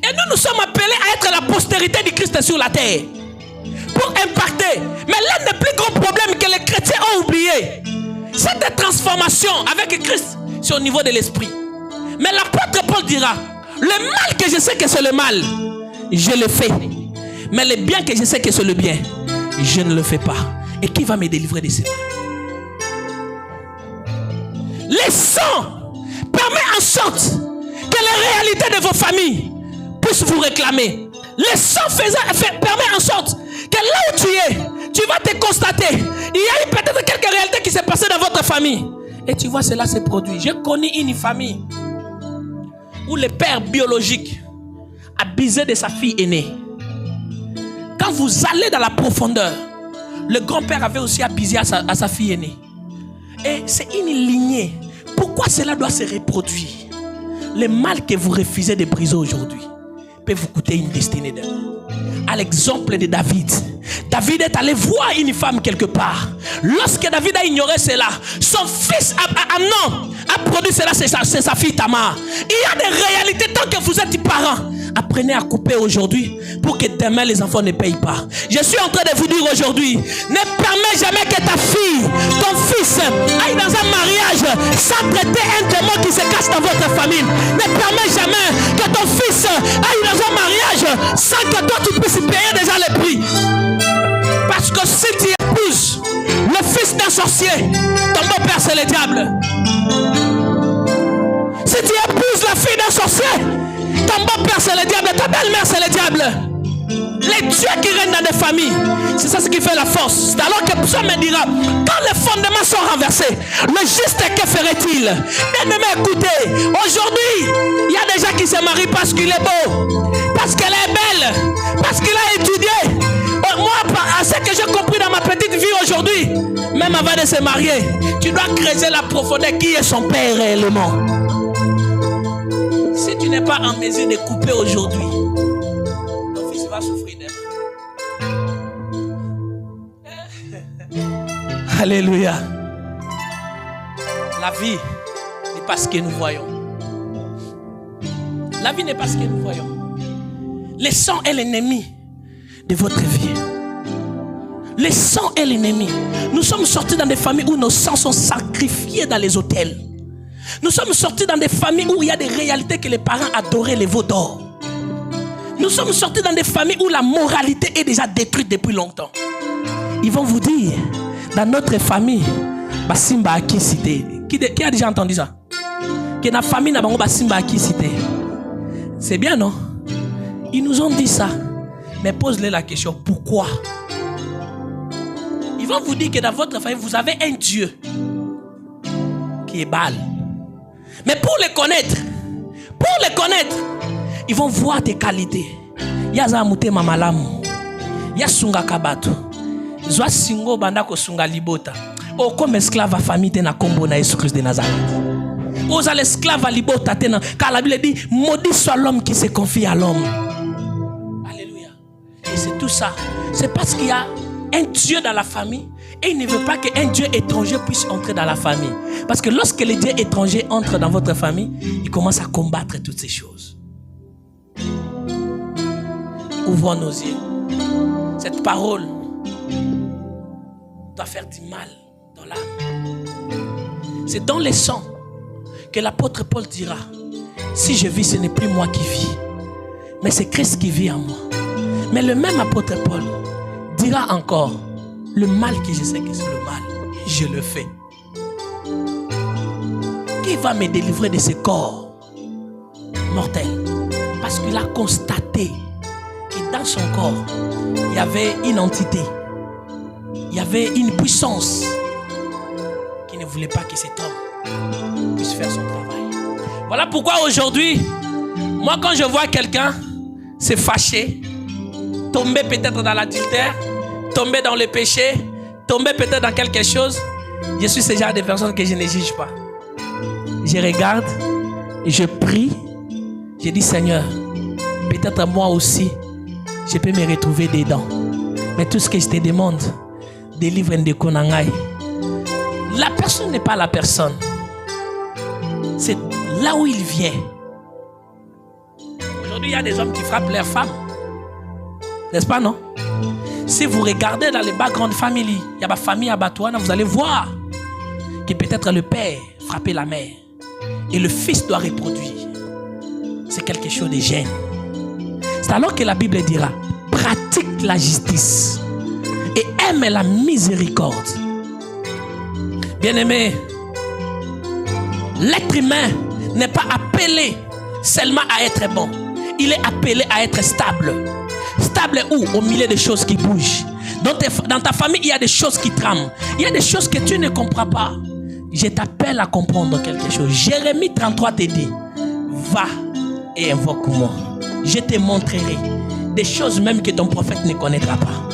Et nous sommes appelés à être la postérité du Christ sur la terre. Pour impacter. Mais l'un des plus gros problèmes que les chrétiens ont oublié, cette transformation avec Christ, c'est au niveau de l'esprit. Mais l'apôtre Paul dira, le mal que je sais que c'est le mal, je le fais. Mais le bien que je sais que c'est le bien, je ne le fais pas. Et qui va me délivrer de ces mal? Le sang permet en sorte que les réalités de vos familles puissent vous réclamer. Le sang permet en sorte que là où tu es, tu vas te constater. Il y a eu peut-être quelques réalités qui s'est passées dans votre famille. Et tu vois, cela s'est produit. J'ai connu une famille où le père biologique a abusé de sa fille aînée. Quand vous allez dans la profondeur, le grand-père avait aussi abusé à sa fille aînée. Et c'est une lignée. Pourquoi cela doit se reproduire? Le mal que vous refusez de briser aujourd'hui peut vous coûter une destinée demain. À l'exemple de David. David est allé voir une femme quelque part. Lorsque David a ignoré cela, son fils Amnon a produit cela, c'est sa fille Tamar. Il y a des réalités tant que vous êtes parents. Apprenez à couper aujourd'hui pour que demain les enfants ne payent pas. Je suis en train de vous dire aujourd'hui, ne permets jamais que ta fille, ton fils aille dans un mariage sans traiter un démon qui se cache dans votre famille. Ne permets jamais que ton fils aille dans un mariage sans que toi tu puisses payer déjà le prix. Parce que si tu épouses le fils d'un sorcier, ton beau-père c'est le diable. Si tu épouses la fille d'un sorcier, ton beau-père c'est le diable, ta belle-mère c'est le diable. Les dieux qui règnent dans des familles, c'est ça ce qui fait la force. C'est alors que Psaume me dira, quand les fondements sont renversés, le juste que ferait-il? Bien-aimé, écoutez, aujourd'hui, il y a des gens qui se marient parce qu'il est beau, parce qu'elle est belle, parce qu'il a étudié. Moi, à ce que j'ai compris dans ma petite vie aujourd'hui, même avant de se marier, tu dois creuser la profondeur. Qui est son père réellement? Si tu n'es pas en mesure de couper aujourd'hui, ton fils va souffrir demain. Alléluia. La vie n'est pas ce que nous voyons. La vie n'est pas ce que nous voyons. Le sang est l'ennemi de votre vie. Le sang est l'ennemi. Nous sommes sortis dans des familles où nos sangs sont sacrifiés dans les hôtels. Nous sommes sortis dans des familles où il y a des réalités que les parents adoraient les veaux d'or. Nous sommes sortis dans des familles où la moralité est déjà détruite depuis longtemps. Ils vont vous dire, dans notre famille, Basimba a qui cité. Qui a déjà entendu ça? Que dans la famille, Basimba a qui cité. C'est bien, non? Ils nous ont dit ça. Mais pose-les la question, pourquoi? Ils vont vous dire que dans votre famille, vous avez un Dieu qui est Baal. Mais pour les connaître, ils vont voir tes qualités. Yaza mute mamalamu. Yasunga kabato. Zwa singo bandako sunga libota. O comme esclave à famille te na kombo na Jésus Christ de Nazareth. Osa l'esclave à libota te na. Car la Bible dit, maudit soit l'homme qui se confie à l'homme. Alléluia. Et c'est tout ça. C'est parce qu'il y a un Dieu dans la famille. Et il ne veut pas qu'un Dieu étranger puisse entrer dans la famille. Parce que lorsque les dieux étrangers entrent dans votre famille, ils commencent à combattre toutes ces choses. Ouvrons nos yeux. Cette parole doit faire du mal dans l'âme. C'est dans les sangs que l'apôtre Paul dira, si je vis, ce n'est plus moi qui vis, mais c'est Christ qui vit en moi. Mais le même apôtre Paul dira encore, le mal que je sais que c'est le mal, je le fais. Qui va me délivrer de ce corps mortel? Parce qu'il a constaté que dans son corps, il y avait une entité, il y avait une puissance qui ne voulait pas que cet homme puisse faire son travail. Voilà pourquoi aujourd'hui, Moi, quand je vois quelqu'un se fâcher, tomber peut-être dans l'adultère, tomber dans le péché, tomber peut-être dans quelque chose, je suis ce genre de personne que je ne juge pas. Je regarde, je prie, je dis Seigneur, peut-être moi aussi, je peux me retrouver dedans. Mais tout ce que je te demande, délivre de Konangai. La personne n'est pas la personne. C'est là où il vient. Aujourd'hui, il y a des hommes qui frappent leurs femmes. N'est-ce pas, non? Si vous regardez dans les background family, il y a ma famille à Batouana, vous allez voir que peut-être le père frappait la mère et le fils doit reproduire. C'est quelque chose de gêne. C'est alors que la Bible dira, pratique la justice et aime la miséricorde. Bien-aimé, l'être humain n'est pas appelé seulement à être bon. Il est appelé à être stable. Stable où? Au milieu des choses qui bougent. Dans ta famille, il y a des choses qui trament. Il y a des choses que tu ne comprends pas. Je t'appelle à comprendre quelque chose. Jérémie 33 te dit, va et invoque-moi. Je te montrerai des choses même que ton prophète ne connaîtra pas.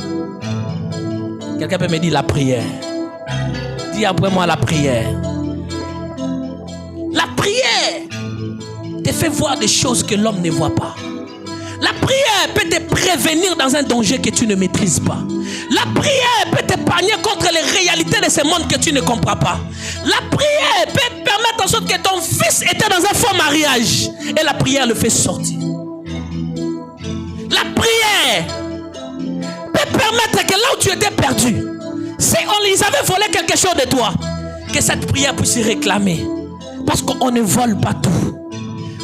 Quelqu'un peut me dire la prière. Dis après moi la prière. La prière te fait voir des choses que l'homme ne voit pas. La prière peut te prévenir dans un danger que tu ne maîtrises pas. La prière peut t'épargner contre les réalités de ce monde que tu ne comprends pas. La prière peut permettre en sorte que ton fils était dans un faux mariage et la prière le fait sortir. La prière peut permettre que là où tu étais perdu, si ils avaient volé quelque chose de toi, que cette prière puisse réclamer. Parce qu'on ne vole pas tout.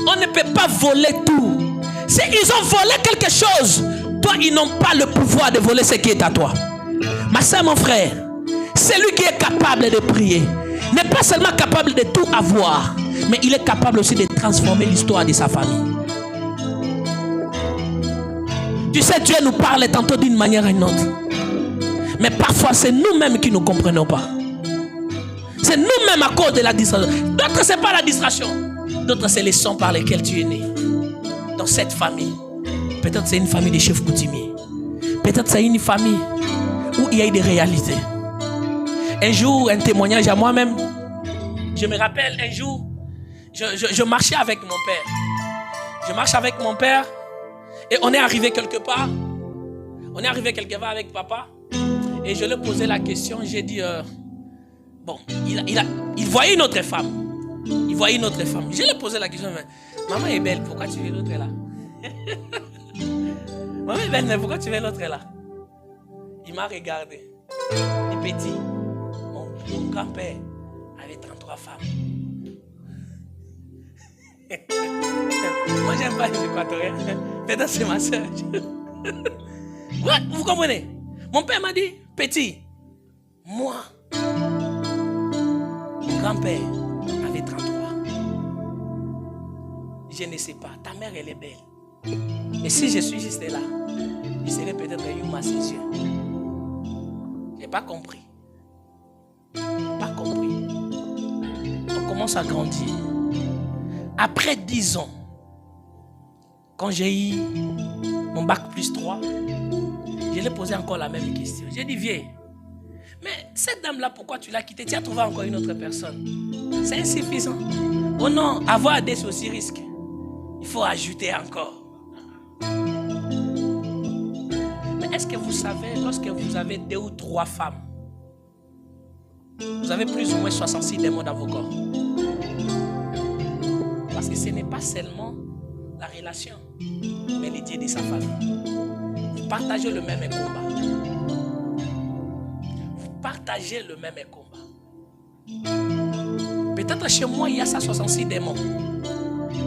On ne peut pas voler tout. Si ils ont volé quelque chose, toi, ils n'ont pas le pouvoir de voler ce qui est à toi. Ma soeur, mon frère, celui qui est capable de prier n'est pas seulement capable de tout avoir, mais il est capable aussi de transformer l'histoire de sa famille. Tu sais, Dieu nous parle tantôt d'une manière ou d'une autre. Mais parfois, c'est nous-mêmes qui ne comprenons pas. C'est nous-mêmes à cause de la distraction. D'autres, ce n'est pas la distraction. D'autres, c'est les sons par lesquels tu es né. Dans cette famille. Peut-être c'est une famille de chefs coutumiers. Peut-être c'est une famille où il y a eu des réalités. Un jour, un témoignage à moi-même. Je me rappelle un jour, je marchais avec mon père. Je marche avec mon père et on est arrivé quelque part. On est arrivé quelque part avec papa. Et je lui ai posé la question. J'ai dit, bon, il voyait une autre femme. Il voyait une autre femme. Je lui ai posé la question, mais maman est belle, pourquoi tu veux l'autre là? Maman est belle, mais pourquoi tu veux l'autre là? Il m'a regardé. Et petit, mon grand-père avait 33 femmes. Moi, j'aime pas les Équatoriens. Peut-être c'est ma soeur. Ouais, vous comprenez? Mon père m'a dit, petit, moi, mon grand-père avait 33. Je ne sais pas, ta mère elle est belle. Et si je suis juste là, je serais peut-être une à ses yeux. Je n'ai pas compris. Pas compris. On commence à grandir. Après 10 ans, quand j'ai eu mon bac plus 3, je lui ai posé encore la même question. J'ai dit, viens, mais cette dame-là, pourquoi tu l'as quittée? Tu as trouvé encore une autre personne. C'est insuffisant. Oh non, avoir des aussi risques. Il faut ajouter encore. Mais est-ce que vous savez, lorsque vous avez 2 ou 3 femmes, vous avez plus ou moins 66 démons dans vos corps? Parce que ce n'est pas seulement la relation, mais l'idée de sa famille. Vous partagez le même combat. Vous partagez le même combat. Peut-être chez moi, il y a ça 66 démons.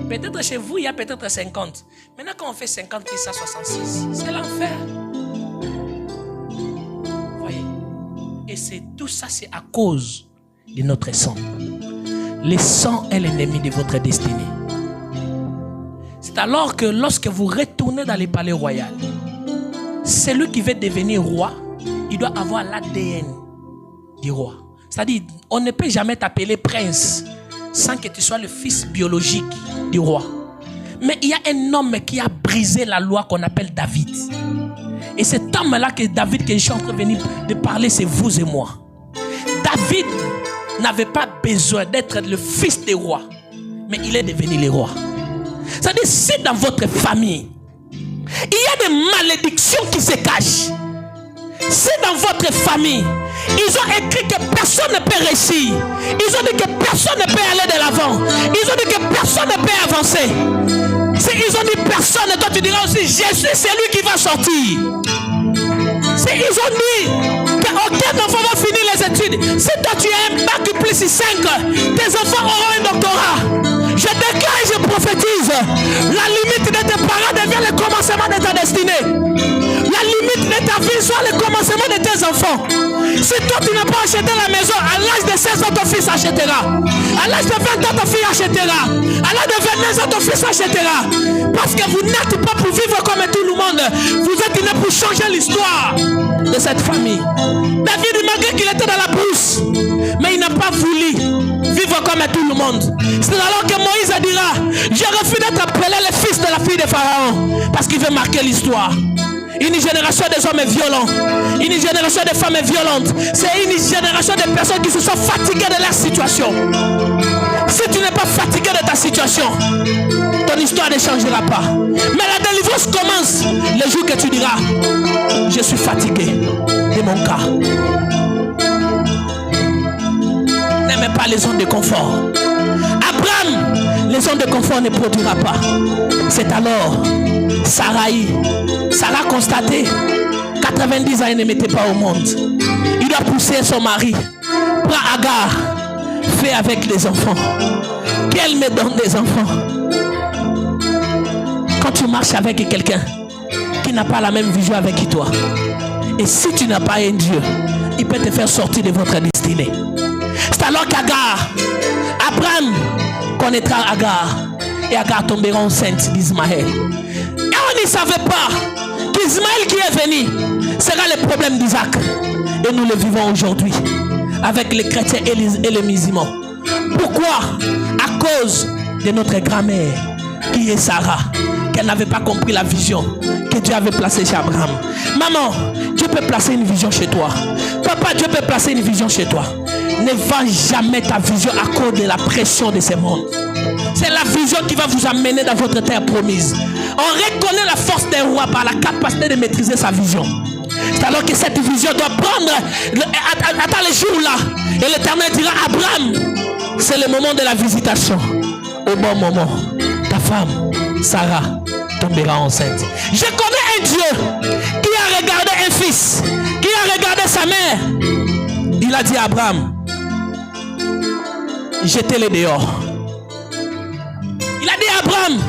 Peut-être chez vous, il y a peut-être 50. Maintenant, quand on fait 50 plus ça 66, c'est l'enfer. Voyez? Et c'est tout ça, c'est à cause de notre sang. Le sang est l'ennemi de votre destinée. C'est alors que lorsque vous retournez dans les palais royaux, celui qui veut devenir roi, il doit avoir l'ADN du roi. C'est-à-dire, on ne peut jamais t'appeler prince sans que tu sois le fils biologique du roi. Mais il y a un homme qui a brisé la loi qu'on appelle David. Et cet homme-là que David, que je suis en train de venir de parler, c'est vous et moi. David n'avait pas besoin d'être le fils des rois, mais il est devenu le roi. C'est-à-dire, si dans votre famille, il y a des malédictions qui se cachent, si dans votre famille, ils ont écrit que personne ne peut réussir, ils ont dit que personne ne peut aller de l'avant, ils ont dit que personne ne peut avancer. Si ils ont dit personne, toi tu diras aussi Jésus, c'est lui qui va sortir. Si ils ont dit qu'aucun enfant va finir les études, si toi tu as un bac plus 5, tes enfants auront un doctorat. Je déclare et je prophétise, la limite de tes parents devient le commencement de ta destinée. La limite de ta vie soit le commencement de tes enfants. Si toi tu n'as pas acheté la maison, à l'âge de 16 ans ton fils achètera. À l'âge de 20 ans ton fils achètera. À l'âge de 29 ans ton fils achètera. Parce que vous n'êtes pas pour vivre comme tout le monde. Vous êtes né pour changer l'histoire de cette famille. David, malgré qu'il était dans la brousse, mais il n'a pas voulu vivre comme tout le monde. C'est alors que Moïse dira, je refuse d'être appelé le fils de la fille de Pharaon, parce qu'il veut marquer l'histoire. Une génération des hommes violents, une génération de femmes violentes, c'est une génération de personnes qui se sont fatiguées de leur situation. Si tu n'es pas fatigué de ta situation, ton histoire ne changera pas. Mais la délivrance commence le jour que tu diras, je suis fatigué de mon cas. N'aimez pas les zones de confort. Abraham, les zones de confort ne produira pas. C'est alors Sarah a constaté 90 ans, elle ne mettait pas au monde. Il doit pousser son mari. Prends Agar, fais avec les enfants. Qu'elle me donne des enfants. Quand tu marches avec quelqu'un qui n'a pas la même vision avec toi, et si tu n'as pas un Dieu, il peut te faire sortir de votre destinée. C'est alors qu'Agar, Abraham connaîtra Agar, et Agar tombera enceinte d'Ismaël. Et on ne savait pas qu'Ismaël qui est venu sera le problème d'Isaac. Et nous le vivons aujourd'hui avec les chrétiens et les musulmans. Pourquoi? À cause de notre grand-mère qui est Sarah, qu'elle n'avait pas compris la vision que Dieu avait placée chez Abraham. Maman, Dieu peut placer une vision chez toi. Papa, Dieu peut placer une vision chez toi. Ne vends jamais ta vision à cause de la pression de ce monde. C'est la vision qui va vous amener dans votre terre promise. On reconnaît la force d'un roi par la capacité de maîtriser sa vision. C'est alors que cette vision doit prendre attends le jour là. Et l'Éternel dira, Abraham, c'est le moment de la visitation. Au bon moment, ta femme, Sarah, tombera enceinte. Je connais un Dieu qui a regardé un fils, qui a regardé sa mère. Il a dit à Abraham, jetez-les dehors. Il a dit à Abraham,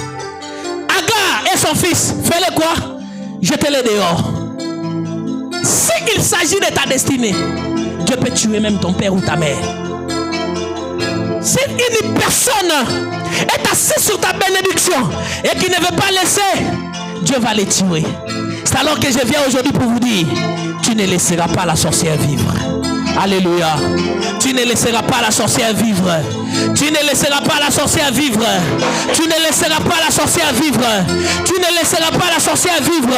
Agar et son fils, fais-le quoi? Jetez-les dehors. S'il s'agit de ta destinée, Dieu peut tuer même ton père ou ta mère. Si une personne est assise sur ta bénédiction et qui ne veut pas laisser, Dieu va les tuer. C'est alors que je viens aujourd'hui pour vous dire, tu ne laisseras pas la sorcière vivre. Alléluia. Tu ne laisseras pas la sorcière vivre. Tu ne laisseras pas la sorcière vivre. Tu ne laisseras pas la sorcière vivre. Tu ne laisseras pas la sorcière vivre.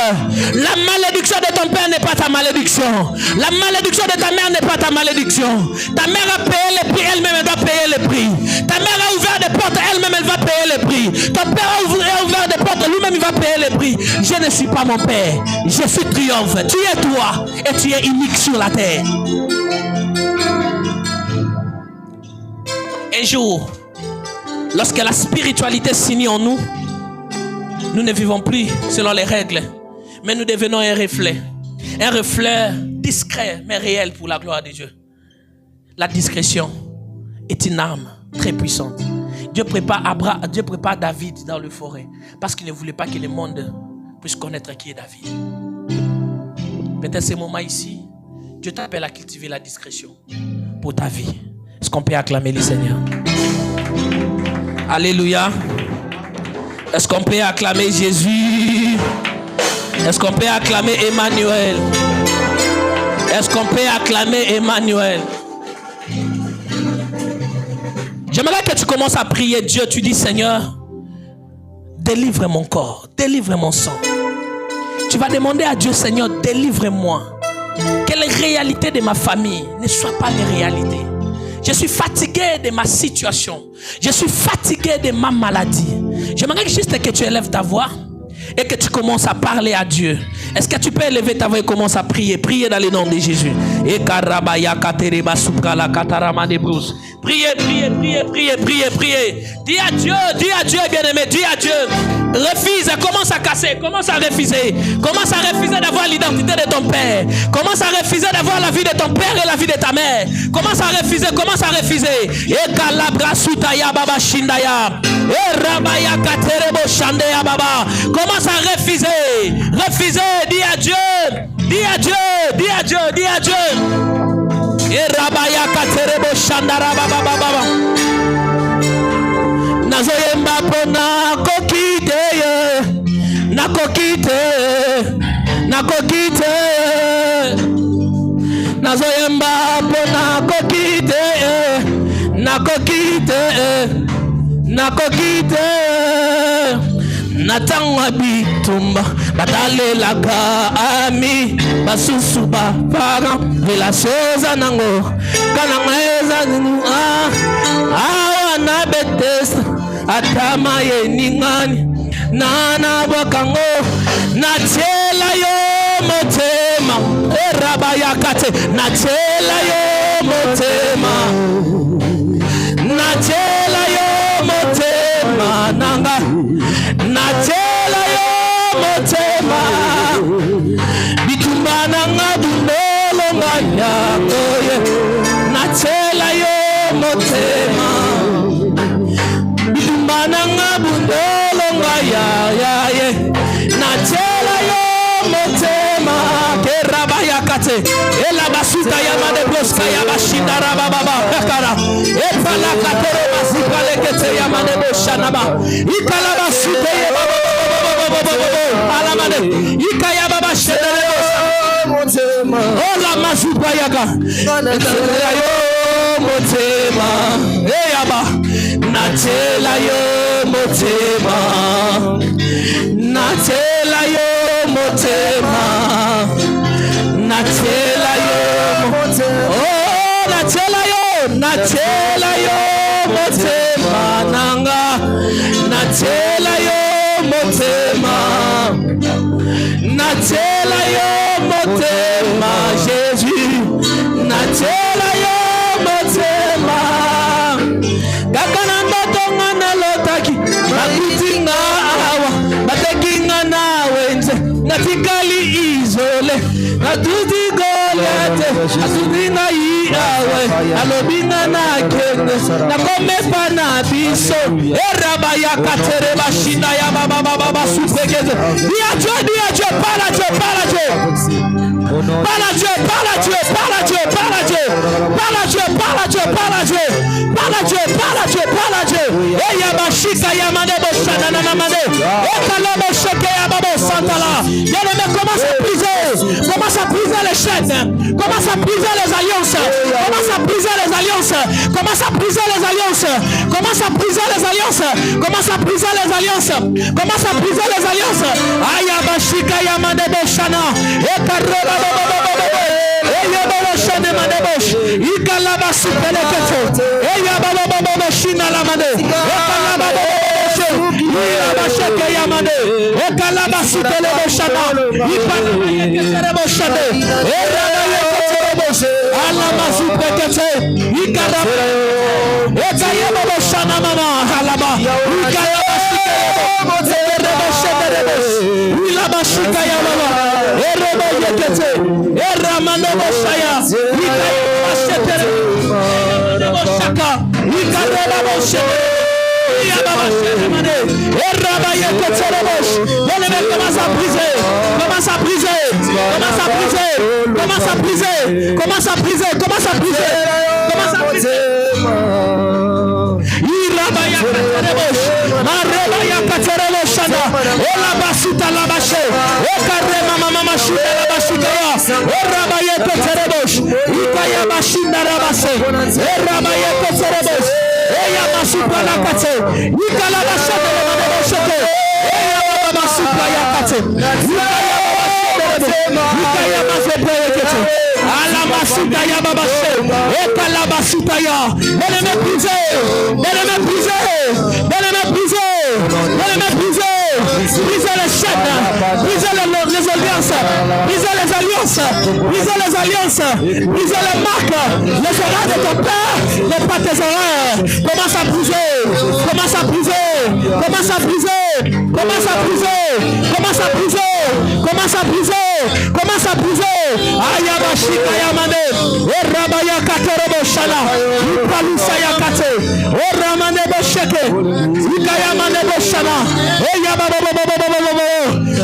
La malédiction de ton père n'est pas ta malédiction. La malédiction de ta mère n'est pas ta malédiction. Ta mère a payé le prix, elle-même elle doit payer le prix. Ta mère a ouvert des portes, elle-même elle va payer le prix. Ton père a ouvert des portes, lui-même il va payer le prix. Je ne suis pas mon père. Je suis triomphe. Tu es toi et tu es unique sur la terre. Un jour, lorsque la spiritualité s'unit en nous, nous ne vivons plus selon les règles, mais nous devenons un reflet discret mais réel pour la gloire de Dieu. La discrétion est une arme très puissante. Dieu prépare David dans le forêt parce qu'il ne voulait pas que le monde puisse connaître qui est David. Peut-être ce moment ici, Dieu t'appelle à cultiver la discrétion pour ta vie. Est-ce qu'on peut acclamer le Seigneur? Alléluia. Est-ce qu'on peut acclamer Jésus? Est-ce qu'on peut acclamer Emmanuel? Est-ce qu'on peut acclamer Emmanuel? J'aimerais que tu commences à prier Dieu. Tu dis, Seigneur, délivre mon corps, délivre mon sang. Tu vas demander à Dieu, Seigneur, délivre-moi. Que les réalités de ma famille ne soient pas les réalités. Je suis fatigué de ma situation. Je suis fatigué de ma maladie. J'aimerais juste que tu élèves ta voix et que tu commences à parler à Dieu. Est-ce que tu peux élever ta voix et commencer à prier? Priez dans le nom de Jésus. Priez, priez, priez, priez, priez, priez. Dis à Dieu, bien-aimé, dis à Dieu. Refuse, commence à casser, commence à refuser. Commence à refuser d'avoir l'identité de ton père. Commence à refuser d'avoir la vie de ton père et la vie de ta mère. Commence à refuser, commence à refuser. Et kalabra sutaya baba shindaya. Et rabaya katerebo shandaya baba. Commence à refuser. Refuser, dis à Dieu. Dis à Dieu, dis à Dieu, dis à Dieu. Et rabaya katerebo shandara baba baba. Nazoyemba pona kokite, nakokite, nakokite. Nazoyemba pona kokite, nakokite, nakokite. Natangwa bitumba, natalelaka ami, basusuba paga, velasoza nango, kanangeza ninu na betesa atama ye ningani nana bakango natela yo motema eraba yakate natela yo motema natela yo motema nanga natela yo motema bitumba nanga dunolo ngaya oye natela yo motema mananga bundolo ngaya ya ye natela yo motema keraba yakate ela basuta ya mane bloska ya bashindara baba yakara epala katero basuka lekete ya mane boshana ba ikala basute ya baba ala mane ikaya baba shedere motema ola masuka yaka natela yo motema eyaba natela yo motema natela yo motema natela yo motema oh natela yo motema nanga natela yo motema natela yo motema Jésus natela yo motema kakana mbatonga na lotaki bakutinga awa batekinga na wenze natikali izole natuti golete atudinga iawe alobinga na kende nakomepa na biso eraba ya katere bashinda ya baba supekeze dia Dieu parle à Dieu parle à Dieu parle à Dieu parle à Dieu parle à Dieu parle à Dieu parle à Dieu parle à Dieu parle à Dieu parle à Dieu parle à Dieu parle à Dieu et ya bashika ya manebo shana na mane et kalabo sheke ya babo santala bien-aimé commence à briser les chaînes commence à briser les alliances commence à briser les alliances commence à briser les alliances commence à briser les alliances commence à briser les alliances commence à briser les alliances aya bashika ya manebo shana et karoba shane manebosh ikalaba supelekete eya baba shina la mane ekalaba ila sheke ya mane ekalaba supeleboshana ipana yeketerebo shane era yeketerebo ala masupekete ikalaba ekayeba boshana mama halaba ikalaba supelebo shederebo ila bashika ya baba erebo yekete era manebo shaya ikalaba sheterebo shaka ikalaba boshene commence à briser, commence à briser, commence à briser, commence à briser, commence à briser, commence à briser, commence à briser. Irabaya katerebosh, marabaya katerebosh shana, ola basuta la bache, okarema mama mashina la bashikaya, orabaya katerebosh, ikaya bashinda la base, orabaya katerebosh. Eya masupa la kate, ikala bashate la manebo shate, Brisez les chaînes, brisez les alliances, brisez les alliances, brisez les alliances, brisez les marques, les horaires de ton père, les pas tes horaires. Commence à briser, commence à briser, commence à briser, commence à briser, commence à briser, commence à briser, commence à briser. Ayabashika Yamane, Orabaya Katerebo Shala, Upalusa Yakate, Oramane Bosheke, Ikayamane Boshana, Eyababo.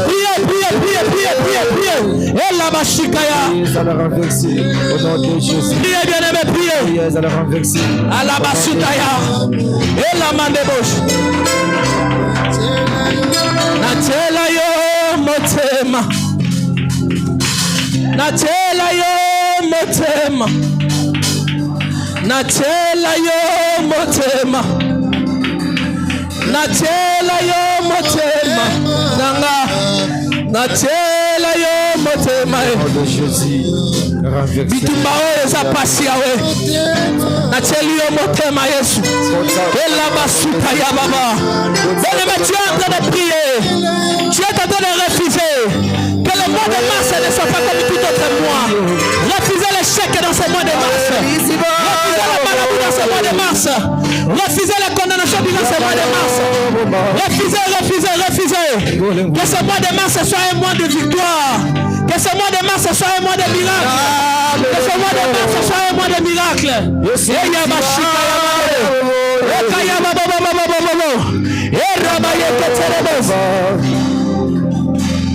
Priez, priez, priez, priez, priez, priez. Et la Bashikaya. Priez, bien-aimé, priez. À la Basutaya. Et la Mandebosh. Natela yo motema. Natela yo motema. Natela yo motema. Natela yo motema. Nanga. Natela yo motema. Bitumba oyo za pasi yawe. Natela yo motema Yesu. Ela basuta ya baba. Bien-aimé, tu es en train de prier. Tu es en train de refuser. Que le mois de mars ne soit pas comme tout autre mois. Refusez l'échec dans ce mois de mars. Refusez la maladie dans ce mois de mars. Refusez la condamnation dans ce mois de mars. Refusez, refusez, refusez. Que ce mois de mars soit un mois de victoire. Que ce mois de mars soit un mois de miracle. Que ce mois de mars soit un mois de miracle.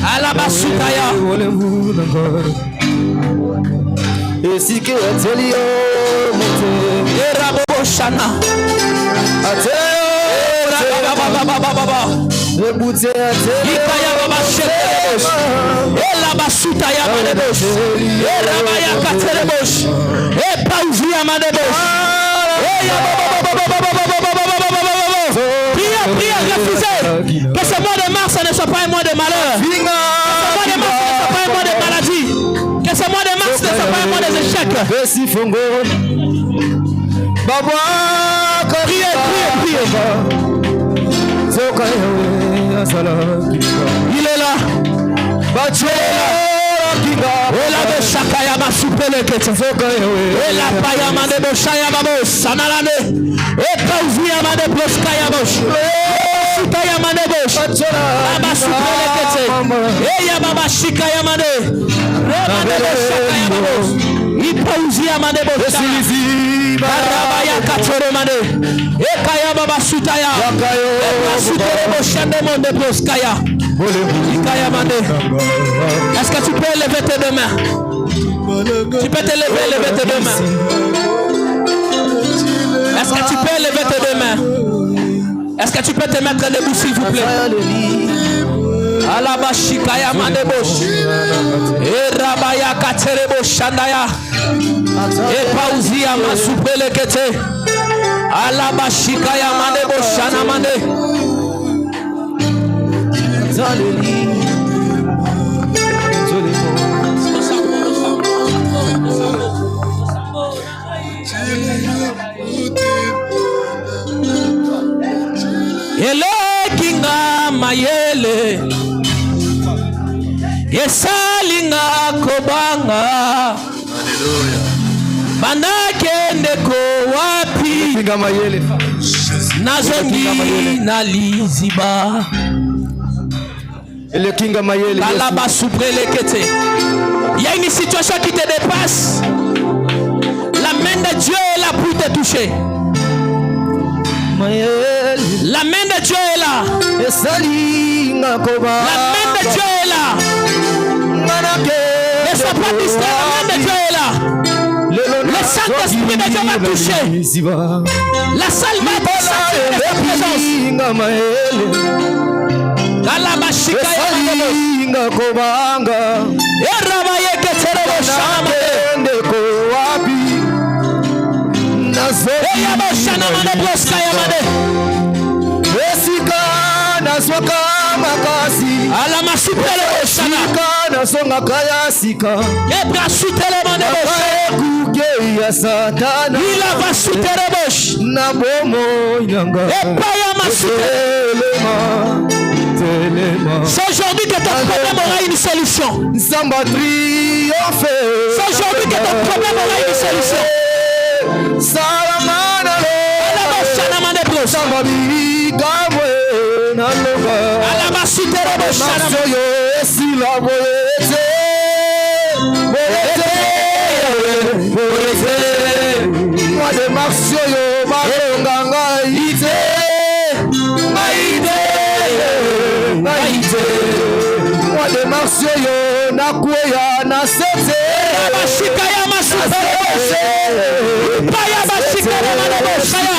Alabasutaya. Esike atelio mote. Eraboshana. Baba. Ebute atelio. Ikaya baba shetelebosh. Elabasutaya manebosh. Erabaya katerebosh. Epauzia manebosh. Priez, refusez. Que ce mois de mars ne soit pas un mois de malheur. Que ce mois de mars ne soit pas un mois de maladie. Que ce mois de mars ne soit pas un mois des échecs. Priez, priez, priez. Il est là. Ela de Shakaya Masupele Kete. Ela Payama de Boshaya Babos. Sanalane. Ekauzia Made Proskaya Bosh. Sutaya Made Bosh. Baba Supele Kete. Eya Baba Shikaya Made. Remade Boshakaya Babos. Ipauzia Made Bosh. Barabaya Katere Made. Ekaya Baba Sutaya. Eba Sutere Boshande Monde Proskaya. Est-ce que tu peux lever tes deux mains? Tu peux te lever tes deux mains. Est-ce que tu peux lever tes deux mains? Est-ce que tu peux te mettre debout s'il vous plaît? Alabashikaya Mandebosh. Erabaya Katerebo Shandaya. Epauzia Masupele Kete. Alabashikaya Mandebosh Shanamande. Ele kinga mayele yesalinga kobanga. Haleluya. Banake ndeko wapi kinga mayele nazongi na liziba. Il y a une situation qui te dépasse. La main de Dieu est là pour te toucher. La main de Dieu est là. La main de Dieu est là. Ne sois pas distrait, la main de Dieu est là. Le Saint-Esprit de Dieu va toucher. La salle va être sentie de sa présence. Kalabashika Esalinga kobanga Erabaye keterebo shanama ndeko wapi nazo Eyabo shanama de bloska yamade Esika naswaka makasi Alama sutele boshana. Sika na songa kaya sika. Ebra sutele mande bosh. Kuke ya satana. Il va sutele bosh. Na bomo nyanga. Epaya masutele. C'est aujourd'hui que ton problème aura une solution. C'est aujourd'hui que ton problème aura une solution. Marseille na kuya na sete bashika ya masupere paya bashika ya manobosaya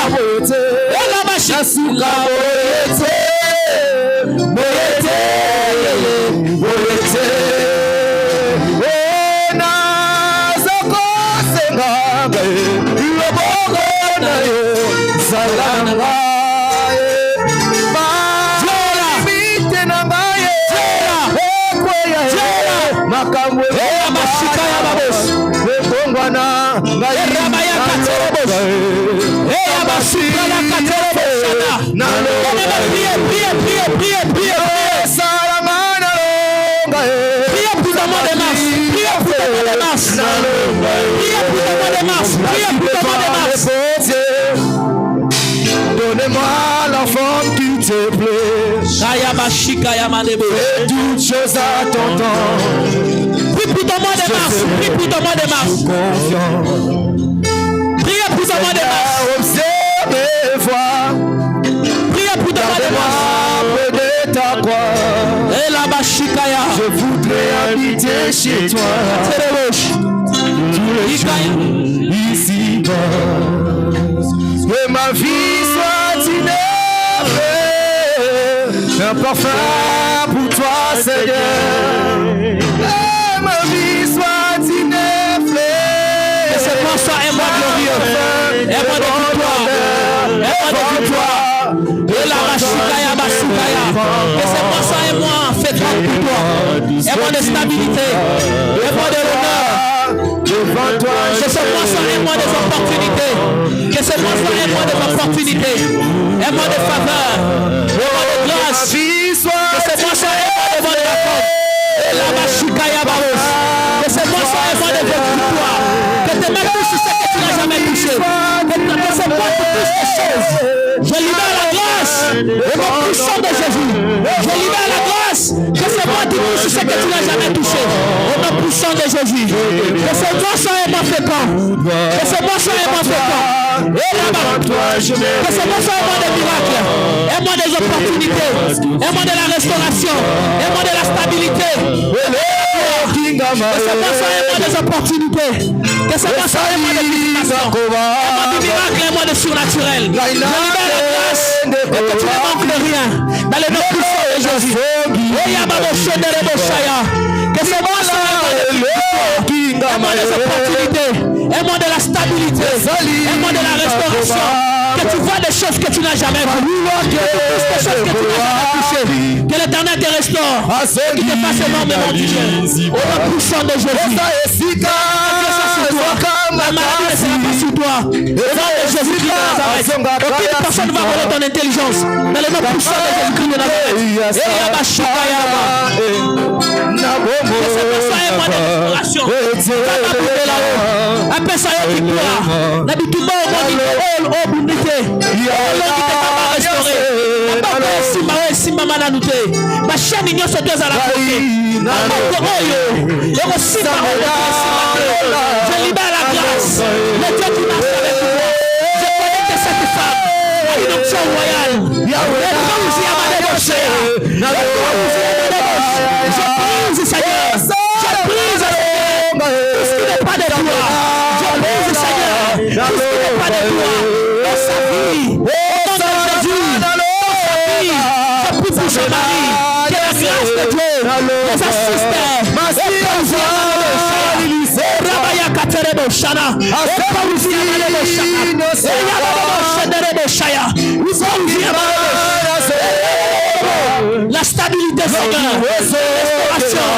ela bashika suka boyete na zako senga lobogo na yo salanga makamwe mashika ya babos webongwana ngai ya katerobos mashika ya katerobos na lo prie salamana prie pour le mois de mars prie pour le mois de mars prie pour le mois de mars prie pour le mois de mars. Donnez-moi l'enfant qui te plaît. Kaya mashika ya manebo. Et toutes choses à ton temps. Prie pour ton mois de mars. Prie pour ton mois de mars. Prie pour ton mois de mars. Observe, vois. Prie pour ton mois de mars. De ta croix. Et la mashikaya. Je voudrais habiter chez toi. Tous les jours ici-bas. Que ma vie soit ineffable, un parfum pour toi, Seigneur. Que ma vie soit ineffable, que ce mois soit un mois glorieux, un mois de victoire, un mois de victoire. Et la mashikaya basukaya. Que ce mois soit un mois fêtant pour toi, un mois de stabilité, un mois de l'honneur. Que ce mois soit un mois des opportunités. Que ce mois soit un mois des opportunités. Un mois de faveur. Un mois de grâce. Que ce mois soit un mois de vacances. Et la mashikaya baros. Que ce mois soit un mois de victoire. Que tes mains touchent ce que tu n'as jamais touché. Que ce mois te touche des choses. Je libère la grâce. Et mon puissant de Jésus. Je libère la grâce. Que ce mois te touche ce que tu n'as jamais touché. Et mon puissant de Jésus. Que ce mois soit un mois fécond. Que ce mois soit un mois fécond. Et là-bas, que ce mois soit un mois de miracles, un mois des opportunités, un mois de la restauration, un mois de la stabilité. Que ce mois soit un mois des opportunités. Que ce mois soit un mois de visitation, un mois de miracle, un mois de surnaturel. Je libère la grâce et que tu ne manques de rien. Dans le nom puissant de Jésus. Que ce mois soit un mois des opportunités, un mois de la stabilité, un mois de la restauration. Que tu vois des choses que tu n'as jamais vues, que tu touches des choses que tu n'as jamais touchées. Que l'Éternel te restaure et qu'il te fasse énormément du bien. Au nom puissant de Jésus. La maladie ne sera pas sur toi. Au nom de Jésus-Christ de Nazareth. Aucune personne ne va voler ton intelligence. Dans le nom puissant de Jésus-Christ de Nazareth. Et Yabashikayama. Que ce soit un mois de restauration. Appelle ça un victoire. N'habitude au monde au Bundité. Restauré. Simba Mananoute. Ma chaîne ignore ce Dieu à la côté. Je libère la grâce. Le Dieu qui marche avec moi. Je connecte cette femme à une option royale. Je brise, Seigneur. Je brise tout ce qui n'est pas de toi. Je brise, Seigneur, tout ce qui n'est pas de toi. Dans sa vie, au nom de Jésus, dans sa vie, je prie pour son mari. Que la grâce de Dieu les assiste. La la stabilité, Seigneur, restauration,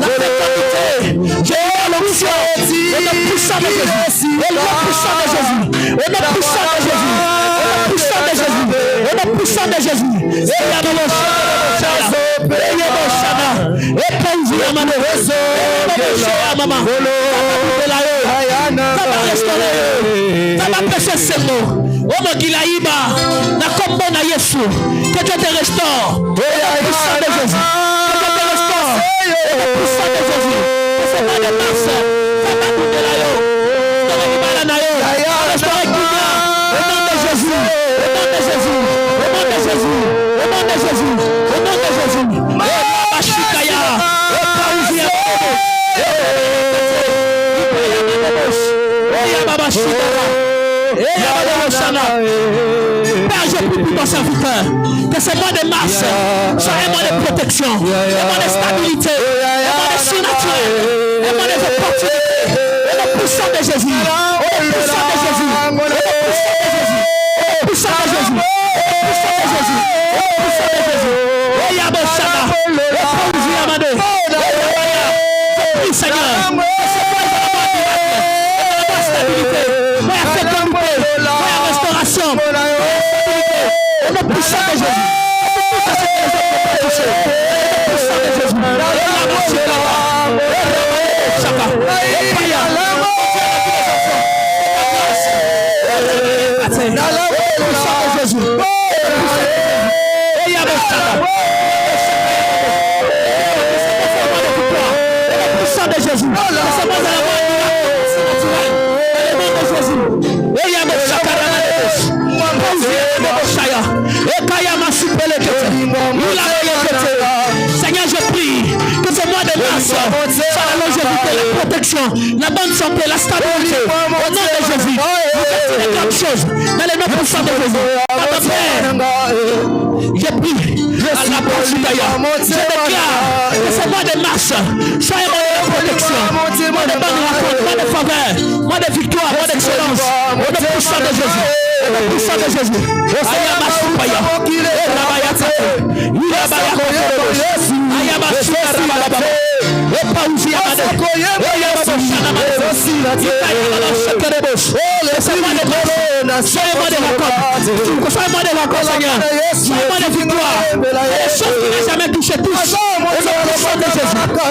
la fécondité. Je libère l'onction au nom puissant de Jésus. Au nom puissant de Jésus. Au nom puissant de Jésus. Au nom puissant de Jésus. Et il y a de que Dieu te restaure. Au nom puissant de Jésus. Que Dieu te restaure. Au nom puissant de Jésus. Que ce mois de mars, ça va couper la yo. Restaurer Kenya. Au nom de Jésus. Au nom de Jésus. Au nom de Jésus. Au nom de Jésus. Au nom de Jésus. Bashikaya. Père, je prie pour ton serviteur que ce mois de mars soit un mois de protection, un mois de stabilité, un mois de surnaturel, un mois de opportunité. Au nom puissant de Jésus, au nom puissant de Jésus, au nom puissant de Jésus, au nom puissant de Jésus, au nom puissant de Jésus, au nom puissant de Jésus. Je prie, Seigneur, que ce mois de stabilité, mois de fécondité, mois de restauration. Au nom puissant de Jésus. Seigneur, je prie que ce mois de mars soit la longévité, la protection, la bonne santé, la stabilité. Au nom de Jésus, vous faites des grandes choses dans les noms puissants de Jésus. Notre Père, je prie à la porte d'ailleurs. Je déclare que ce mois de mars soit un mois de protection, mois de bonne rencontre, mois de faveur, mois de victoire, mois d'excellence. Au nom puissant de Jésus. Au nom puissant de Jésus. Soyez-moi des rencontres, soyez-moi des rencontres, Seigneur. Soyez-moi des victoires. Les choses qui n'ont jamais touché tous. Au nom puissant de Jésus. Au nom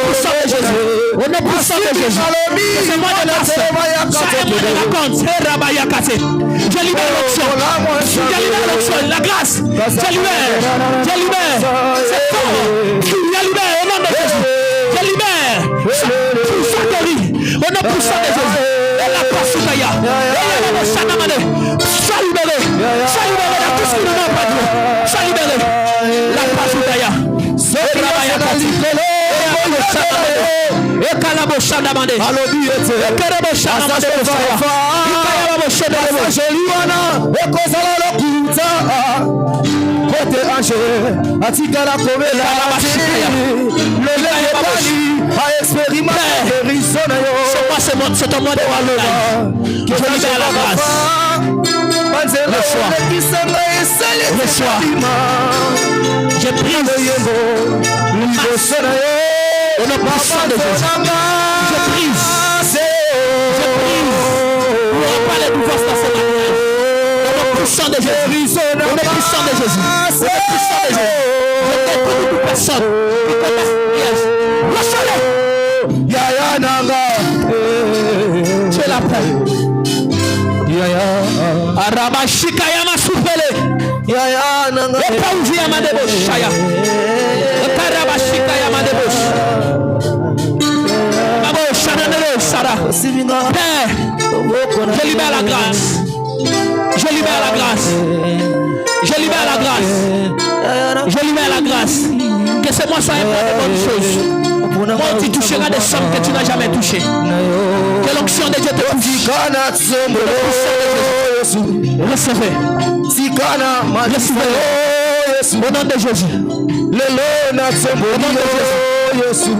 puissant de Jésus. Au nom puissant de Jésus. C'est moi de mars. Soyez-moi des rencontres. Je libère l'onction. Je libère l'onction. La grâce. Je libère. Je libère. C'est fort. Je libère au nom de Jésus. Je libère. Au nom puissant de Jésus. Et la pasukaya. Sois libéré. Sois libéré de tout ce qui ne va pas Dieu. Sois libéré. La pasukaya. atikala komela a expérimenté guérison na yo. C'est un mois de waloba. Je libère la grâce. Le soir. Je prie au nom puissant de Jésus. Je prie. N'ouvrez pas les pouvoirs dans ce matin. Au nom puissant de Jésus. Au nom puissant de Jésus. Au nom puissant de Jésus. Je détruis toute personne qui connaît Yes. Lâchez-le. Yaya nanga. Tu es la paix. Yaya. Arabashika yama soupele. Yaya nanga. Epauzi yama debo shaya. Ekarabashika yama debo. Babo shananele sara. Père, je libère la grâce. Je libère la grâce. Je libère la grâce. Je libère la grâce. Que ce mois soit un mois de bonnes choses. Moi, tu toucheras des sommes que tu n'as jamais touchées. Que l'onction de Dieu te touche. Recevez. Recevez. Au nom de Jésus. Au nom de Jésus. Au nom de Jésus.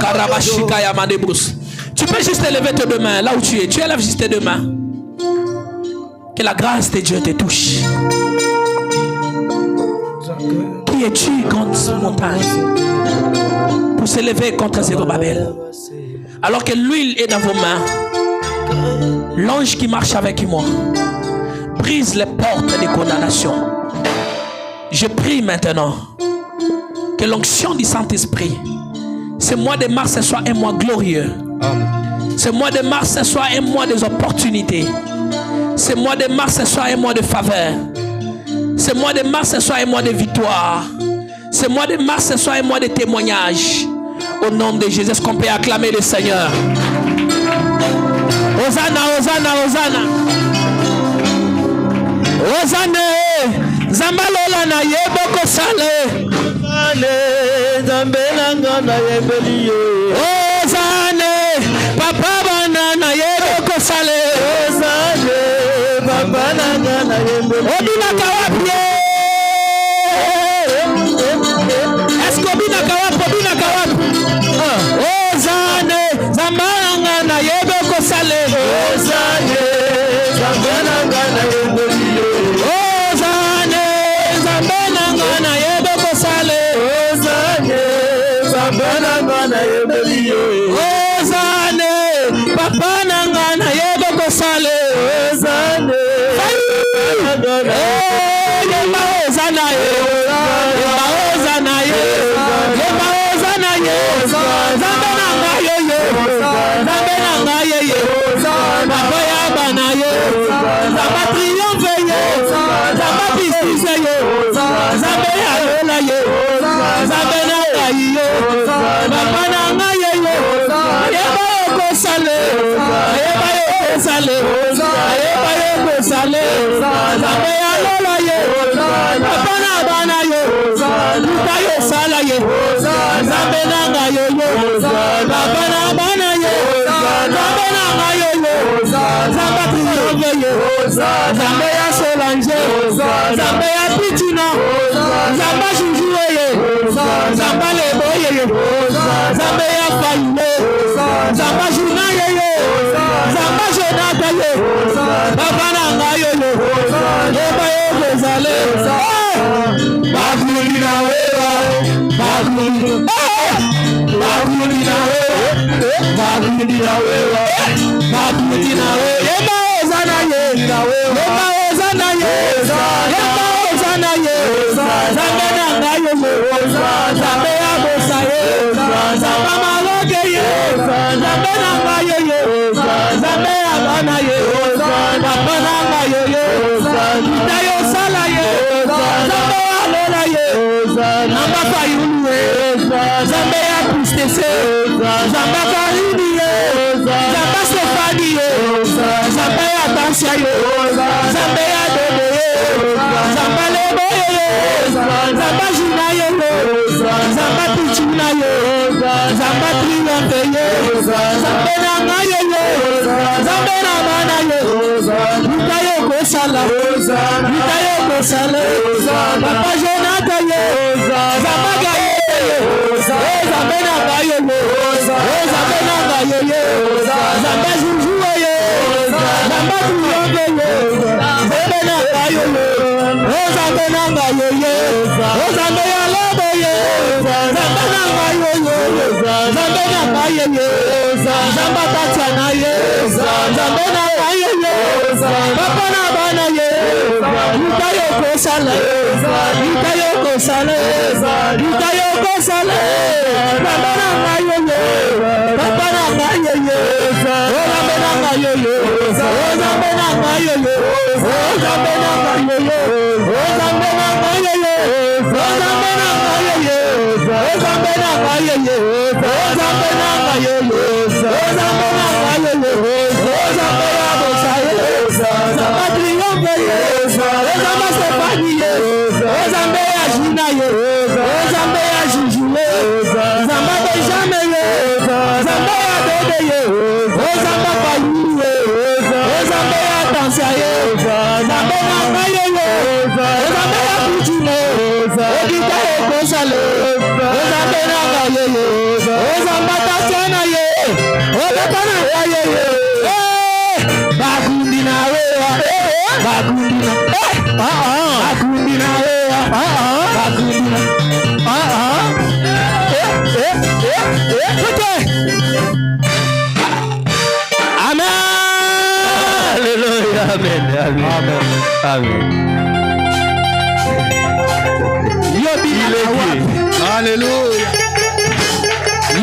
Karabashika ya madebus. Tu peux juste élever tes deux mains là où tu es. Tu élèves juste tes deux mains. Que la grâce de Dieu te touche. Qui es-tu contre ce montagne pour s'élever contre Zérubabel? Alors que l'huile est dans vos mains, l'ange qui marche avec moi brise les portes de condamnation. Je prie maintenant que l'onction du Saint-Esprit, ce mois de mars soit un mois glorieux. Ce mois de mars soit un mois des opportunités. Ce mois de mars soit un mois de faveur. Ce mois de mars soit un mois de victoire. Ce mois de mars soit un mois de témoignage. Au nom de Jésus, est-ce qu'on peut acclamer le Seigneur? Hosanna, Hosanna, Hosanna. Hosanna. Zambalola na yeboko sale. Hosanna. Papa bana na yeboko sale. Hosanna. Papa na yeboko. Obina kawapie. Est-ce que obina kawapo, obina kawapo? Hosanna. Zambalanga na yeboko sale. Hosanna. Zambalanga na yeboko. Papa nangana yebo kosale ozane yeba ozana zambe nanga ye papa ya bana ye zamba triomphe ye zamba justice ye zambe ya lola ye zambe nanga ye papa nanga ye yeba sale zambe ya lola ye papa na bana ye luka yo sala ye zambe nanga yo papa na bana ye zambe nanga yo zamba triomphe ye zambe ya Solange zambe ya Pitina zamba Juju ye zamba lebo ye zambe ya Faime zamba Juna ye zamba Jonata ye papa nanga yo yeba yo bezale baguli na wewa baguli na wewa yeba ozana ye zambe nanga yo zambe ya bosa ye zamba maloge ye zambe nanga yo zambe ya bana ye papa nanga yo ita yo sala ye zambe ya lola ye namba fayulu ye zambe ya pustese zamba karini ye zamba stefani ye zambe ya tansia ye zambe ya dodo ye zamba lebo ye zamba jina ye zamba pichina ye zamba triomphe ye zambe nanga ye zambe na bana ye luka yo kosala papa Jonata ye zamba gaye ye zambe nanga ye zambe nanga ye zamba Juju ye zamba triomphe ye zambe nanga ye zambe nanga ye zambe ya lobo ye zambe nanga ye zambe nanga ye zamba tatiana ye zambe nanga ye papa na bana ye luka yo kosala zambe nanga ye papa nanga ye zambe nanga ye zambe nanga ye zambe nanga ye zambe nanga ye zambe nanga ye zambe nanga ye zambe nanga ye zambe nanga ye zambe ya bosa ye zamba triomphe ye zamba Stefani ye zambe ya Jina ye zambe ya Juju ye zamba Benjamin ye zambe ya Dede ye zamba Fayu ye zambe ya Tansia ye zambe nanga ye zambe ya Pichine okita ye kosale zambe Alléluia.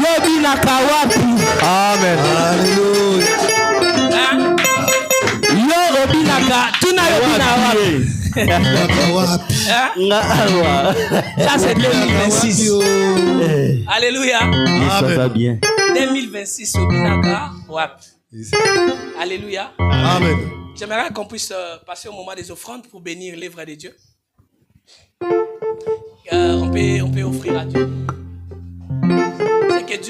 Yobi na kawapi. Amen. Alléluia. Yobi na ka. Tuna yobi na wapi. Ça c'est 2026. Alléluia. Amen. Bien. 2026 yobi na ka wapi. Alléluia. Amen. J'aimerais qu'on puisse passer au moment des offrandes pour bénir l'œuvre de Dieu. On peut offrir à Dieu.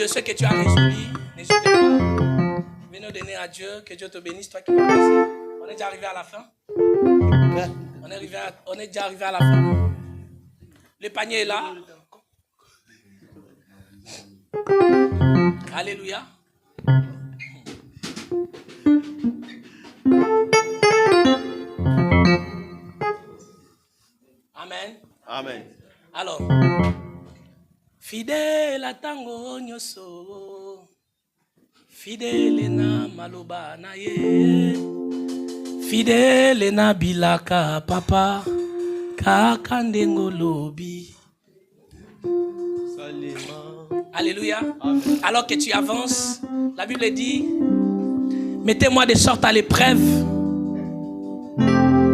Ce que tu as résolu, n'hésite pas. Viens nous donner à Dieu, que Dieu te bénisse, toi qui vas passer. On est déjà arrivé à la fin. On est déjà arrivé à la fin. Le panier est là. Alléluia. Amen. Amen. Alors, fidèle à tango nyoso, fidèle na maloba na ye, fidèle na bilaka papa, kakandengo lobi. Alléluia. Alors que tu avances, la Bible dit, mettez-moi de sorte à l'épreuve.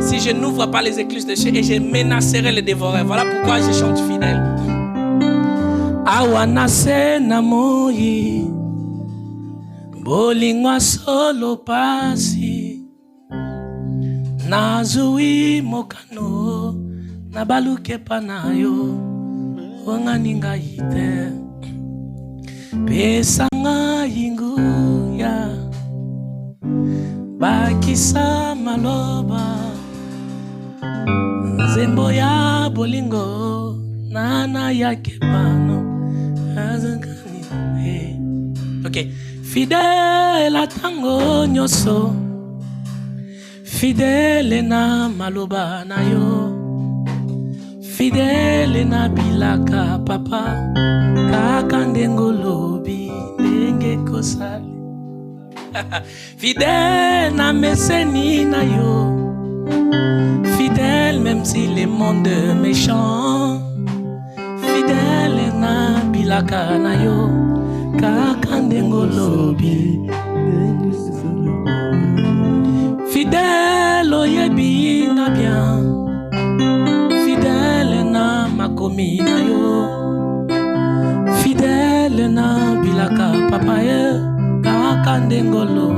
Si je n'ouvre pas les écluses de cieux et je menacerai les dévoreurs. Voilà pourquoi je chante fidèle. Awanase namoyi bolingwa solo pasi nazui mokano nabaluke panayo wanganinga ite pesanga inguya bakisa maloba Zembo ya bolingo nana yake pano ok, fidèle à tango nyoso, fidèle na maloba na yo, fidèle na bilaka papa, kakandengo lobi ndenge kosali. Fidèle na meseni na yo, fidèle même si le monde est méchant, fidèle na bilaka na yo, kakandengo lobi. Fidèle oyebi na bien, fidèle na makomi na yo, fidèle na bilaka papa ye, kakandengo lo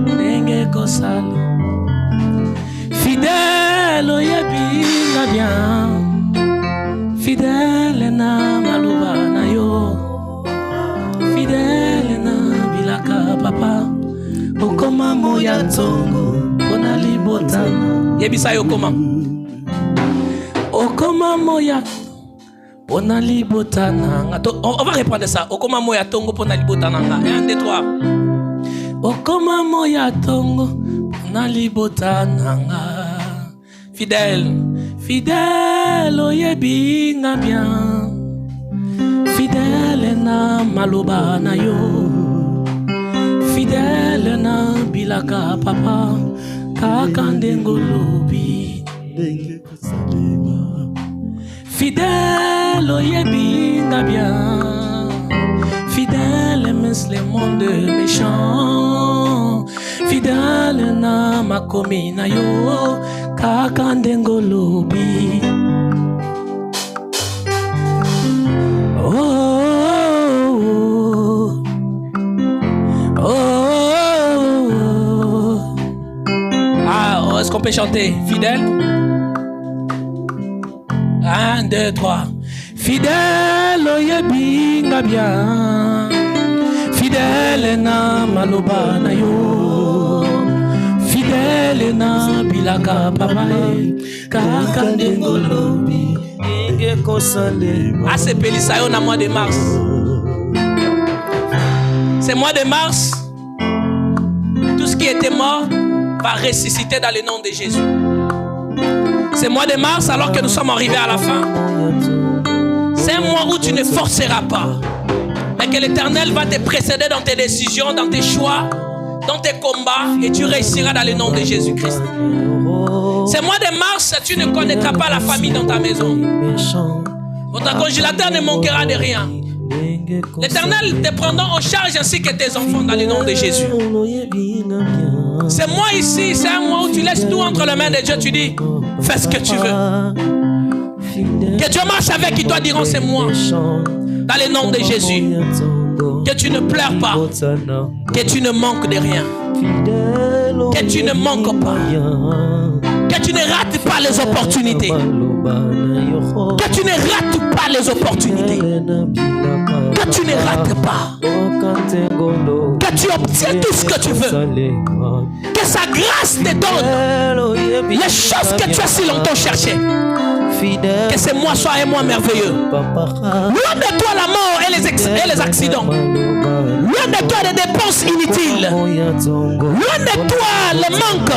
ndenge kosali. Fidèle oyebi na bien, fidèle na maluba na yo, fidèle na bilaka papa, okoma moya tongo pona libotana. Yebisa yo okoma, okoma moya pona libotana. On va reprendre ça. Okoma moya tongo pona libotana. 1, 2, 3. Okoma moya tongo pona libotana. Fidèle, fidèle oyebi nga bien, fidèle na maloba na yo, fidèle na bilaka papa, kakandengo lobi. Fidèle oyebi nga bien, fidèle même le monde méchant, fidèle na makomi na yo, kakandengo lobi. Oh, oh, oh, oh. Ah, est-ce qu'on peut chanter fidèle? 1, 2, 3. Fidèle oyebi nga bien, fidèle na maloba na yo, fidèle na bilaka papa, kakandengo lobi. Ah, c'est Pélissaïon au mois de mars. C'est mois de mars. Tout ce qui était mort va ressusciter dans le nom de Jésus. C'est mois de mars alors que nous sommes arrivés à la fin. C'est un mois où tu ne forceras pas. Mais que l'Éternel va te précéder dans tes décisions, dans tes choix, dans tes combats, et tu réussiras dans le nom de Jésus-Christ. Ce mois de mars, tu ne connaîtras pas la famille dans ta maison. Votre congélateur ne manquera de rien. L'Éternel te prendra en charge ainsi que tes enfants dans le nom de Jésus. Ce mois ici, c'est un mois où tu laisses tout entre les mains de Dieu. Tu dis, fais ce que tu veux. Que Dieu marche avec qui toi durant ces mois. Dans le nom de Jésus. Que tu ne pleures pas. Que tu ne manques de rien. Que tu ne manques pas. Que tu ne rates pas les opportunités. Que tu ne rates pas les opportunités. Que tu ne rates pas. Que tu obtiennes tout ce que tu veux. Que sa grâce te donne les choses que tu as si longtemps cherchées. Que ce mois soit un mois merveilleux. Loin de toi la mort et les accidents. Loin de toi les dépenses inutiles. Loin de toi le manque.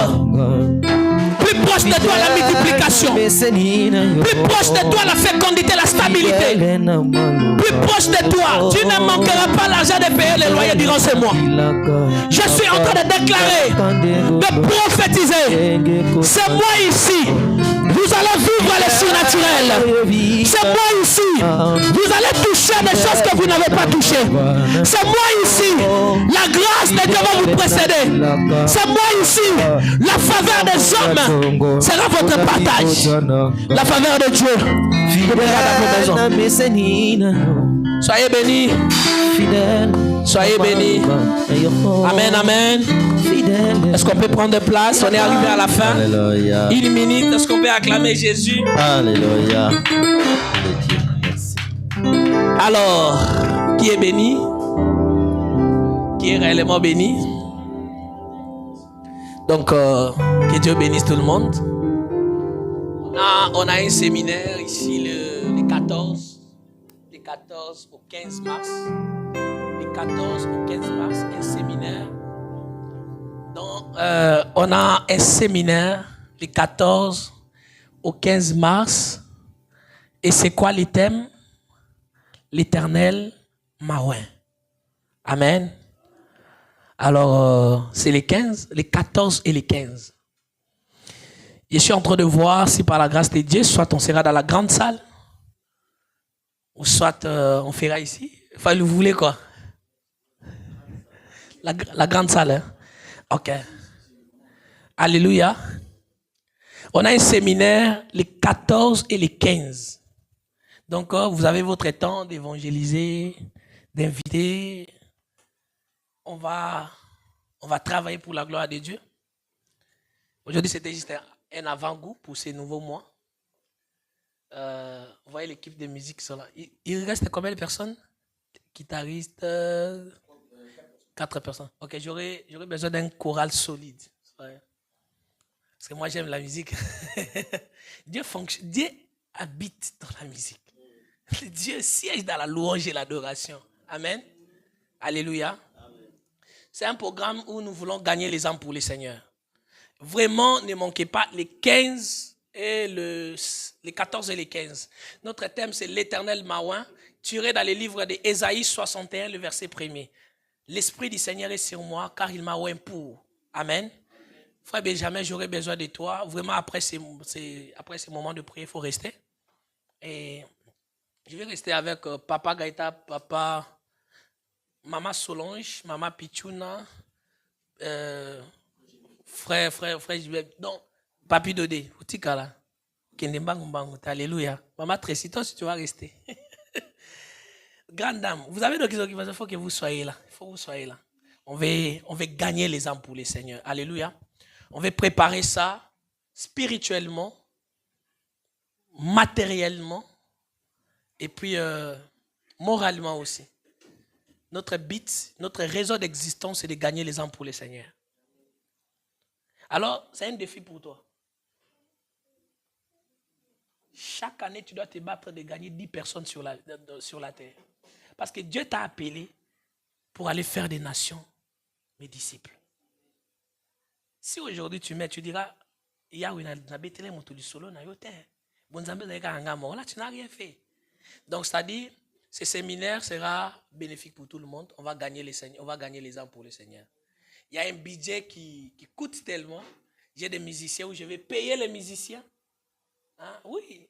Plus proche de toi la multiplication. Plus proche de toi la fécondité, la stabilité. Plus proche de toi, tu ne manqueras pas l'argent de payer les loyers durant ce mois. Je suis en train de déclarer, de prophétiser. Ce mois ici, vous allez vivre les surnaturels. Ce mois ici, vous allez toucher des choses que vous n'avez pas touchées. Ce mois ici, la grâce de Dieu va vous précéder. Ce mois ici, la faveur des hommes sera votre partage. La faveur de Dieu viendra dans vos maisons. Soyez bénis. Soyez bénis. Amen, amen. Est-ce qu'on peut prendre place? On est arrivé à la fin. Alléluia. Une minute. Est-ce qu'on peut acclamer Jésus? Alléluia. Alors, qui est béni? Qui est réellement béni? Donc, que Dieu bénisse tout le monde. On a un séminaire ici le 14 au 15 mars. Le 14 au 15 mars, un séminaire. Donc, on a un séminaire le 14 au 15 mars. Et c'est quoi les thèmes? L'Éternel Maouin. Amen. Alors, c'est les 15, les 14 et les 15. Je suis en train de voir si par la grâce de Dieu, soit on sera dans la grande salle, ou soit on fera ici. Enfin, vous voulez quoi? La grande salle, hein? Ok. Alléluia. On a un séminaire les 14 et les 15. Donc, vous avez votre temps d'évangéliser, d'inviter. On va travailler pour la gloire de Dieu. Aujourd'hui, c'était juste un avant-goût pour ces nouveaux mois. Vous voyez l'équipe de musique sont là. Il reste combien de personnes? Guitaristes, 4 personnes. Ok, j'aurais besoin d'un choral solide. Ouais. Parce que moi, j'aime la musique. Dieu habite dans la musique. Dieu siège dans la louange et l'adoration. Amen. Alléluia. C'est un programme où nous voulons gagner les âmes pour le Seigneur. Vraiment, ne manquez pas les 15 et les 14 et les 15. Notre thème, c'est l'Éternel Maouin, tiré dans les livres d'Ésaïe 61, le verset 1er. L'Esprit du Seigneur est sur moi, car il m'a oint pour. Amen. Frère Benjamin, j'aurais besoin de toi. Vraiment, après ces moments de prière, il faut rester. Et je vais rester avec Papa Gaïta, Papa... Maman Solange, Maman Pichouna, frère, donc, Papi Dodé, Utikala, Alléluia. Maman Tracy, toi, si tu vas rester. Grande dame, vous avez donc il faut que vous soyez là. Il faut que vous soyez là. On va gagner les âmes pour le Seigneur. Alléluia. On va préparer ça spirituellement, matériellement, et puis moralement aussi. Notre but, notre raison d'existence, c'est de gagner les âmes pour le Seigneur. Alors, c'est un défi pour toi. chaque année, tu dois te battre de gagner 10 personnes sur la terre. Parce que Dieu t'a appelé pour aller faire des nations mes disciples. Si aujourd'hui tu mets, tu diras, Yahweh n'a bételé mon tout du solo, n'a yoté. Bon Zambé là, tu n'as rien fait. Donc, c'est-à-dire, ce séminaire sera bénéfique pour tout le monde. On va gagner les âmes pour le Seigneur. Il y a un budget qui coûte tellement. J'ai des musiciens où je vais payer les musiciens. Hein? Oui,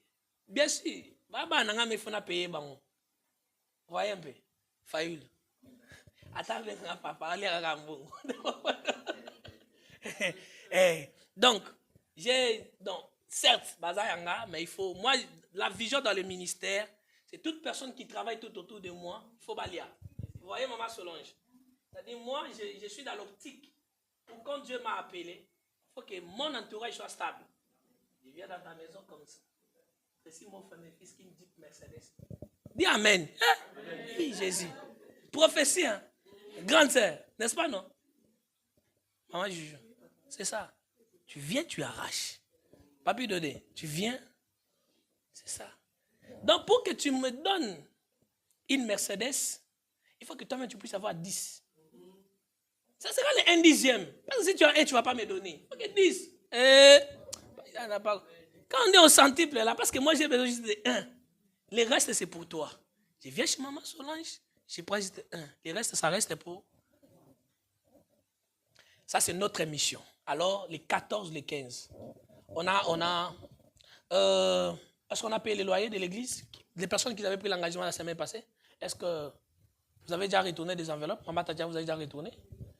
bien sûr. Baba, il faut payer. Voyez un peu. Fayoul. Attends, papa, allez à Rambo. Donc, certes, mais il faut. Moi, la vision dans le ministère, c'est toute personne qui travaille tout autour de moi, il faut balayer. Vous voyez, Maman Solange? C'est-à-dire, moi, je suis dans l'optique. Pour quand Dieu m'a appelé, il faut que mon entourage soit stable. Je viens dans ta maison comme ça. C'est si mon frère, mes fils qui me dit Mercedes. Dis Amen. Oui, Jésus. Prophétie, hein? Grande sœur, n'est-ce pas, non? Maman Juju, c'est ça. Tu viens, tu arraches. Papi Dodé, tu viens, c'est ça. Donc, pour que tu me donnes une Mercedes, il faut que toi-même tu puisses avoir 10. Ça sera le 1/10. Parce que si tu as 1, tu ne vas pas me donner. Il faut que 10. Quand on est au centuple là, parce que moi j'ai besoin juste de 1. Le reste, c'est pour toi. Je viens chez Maman Solange, je prends juste 1. Le reste, ça reste pour. Ça, c'est notre mission. Alors, les 14, les 15. Est-ce qu'on a payé les loyers de l'église? Les personnes qui avaient pris l'engagement la semaine passée, est-ce que vous avez déjà retourné des enveloppes? Maman Tadia, vous avez déjà retourné?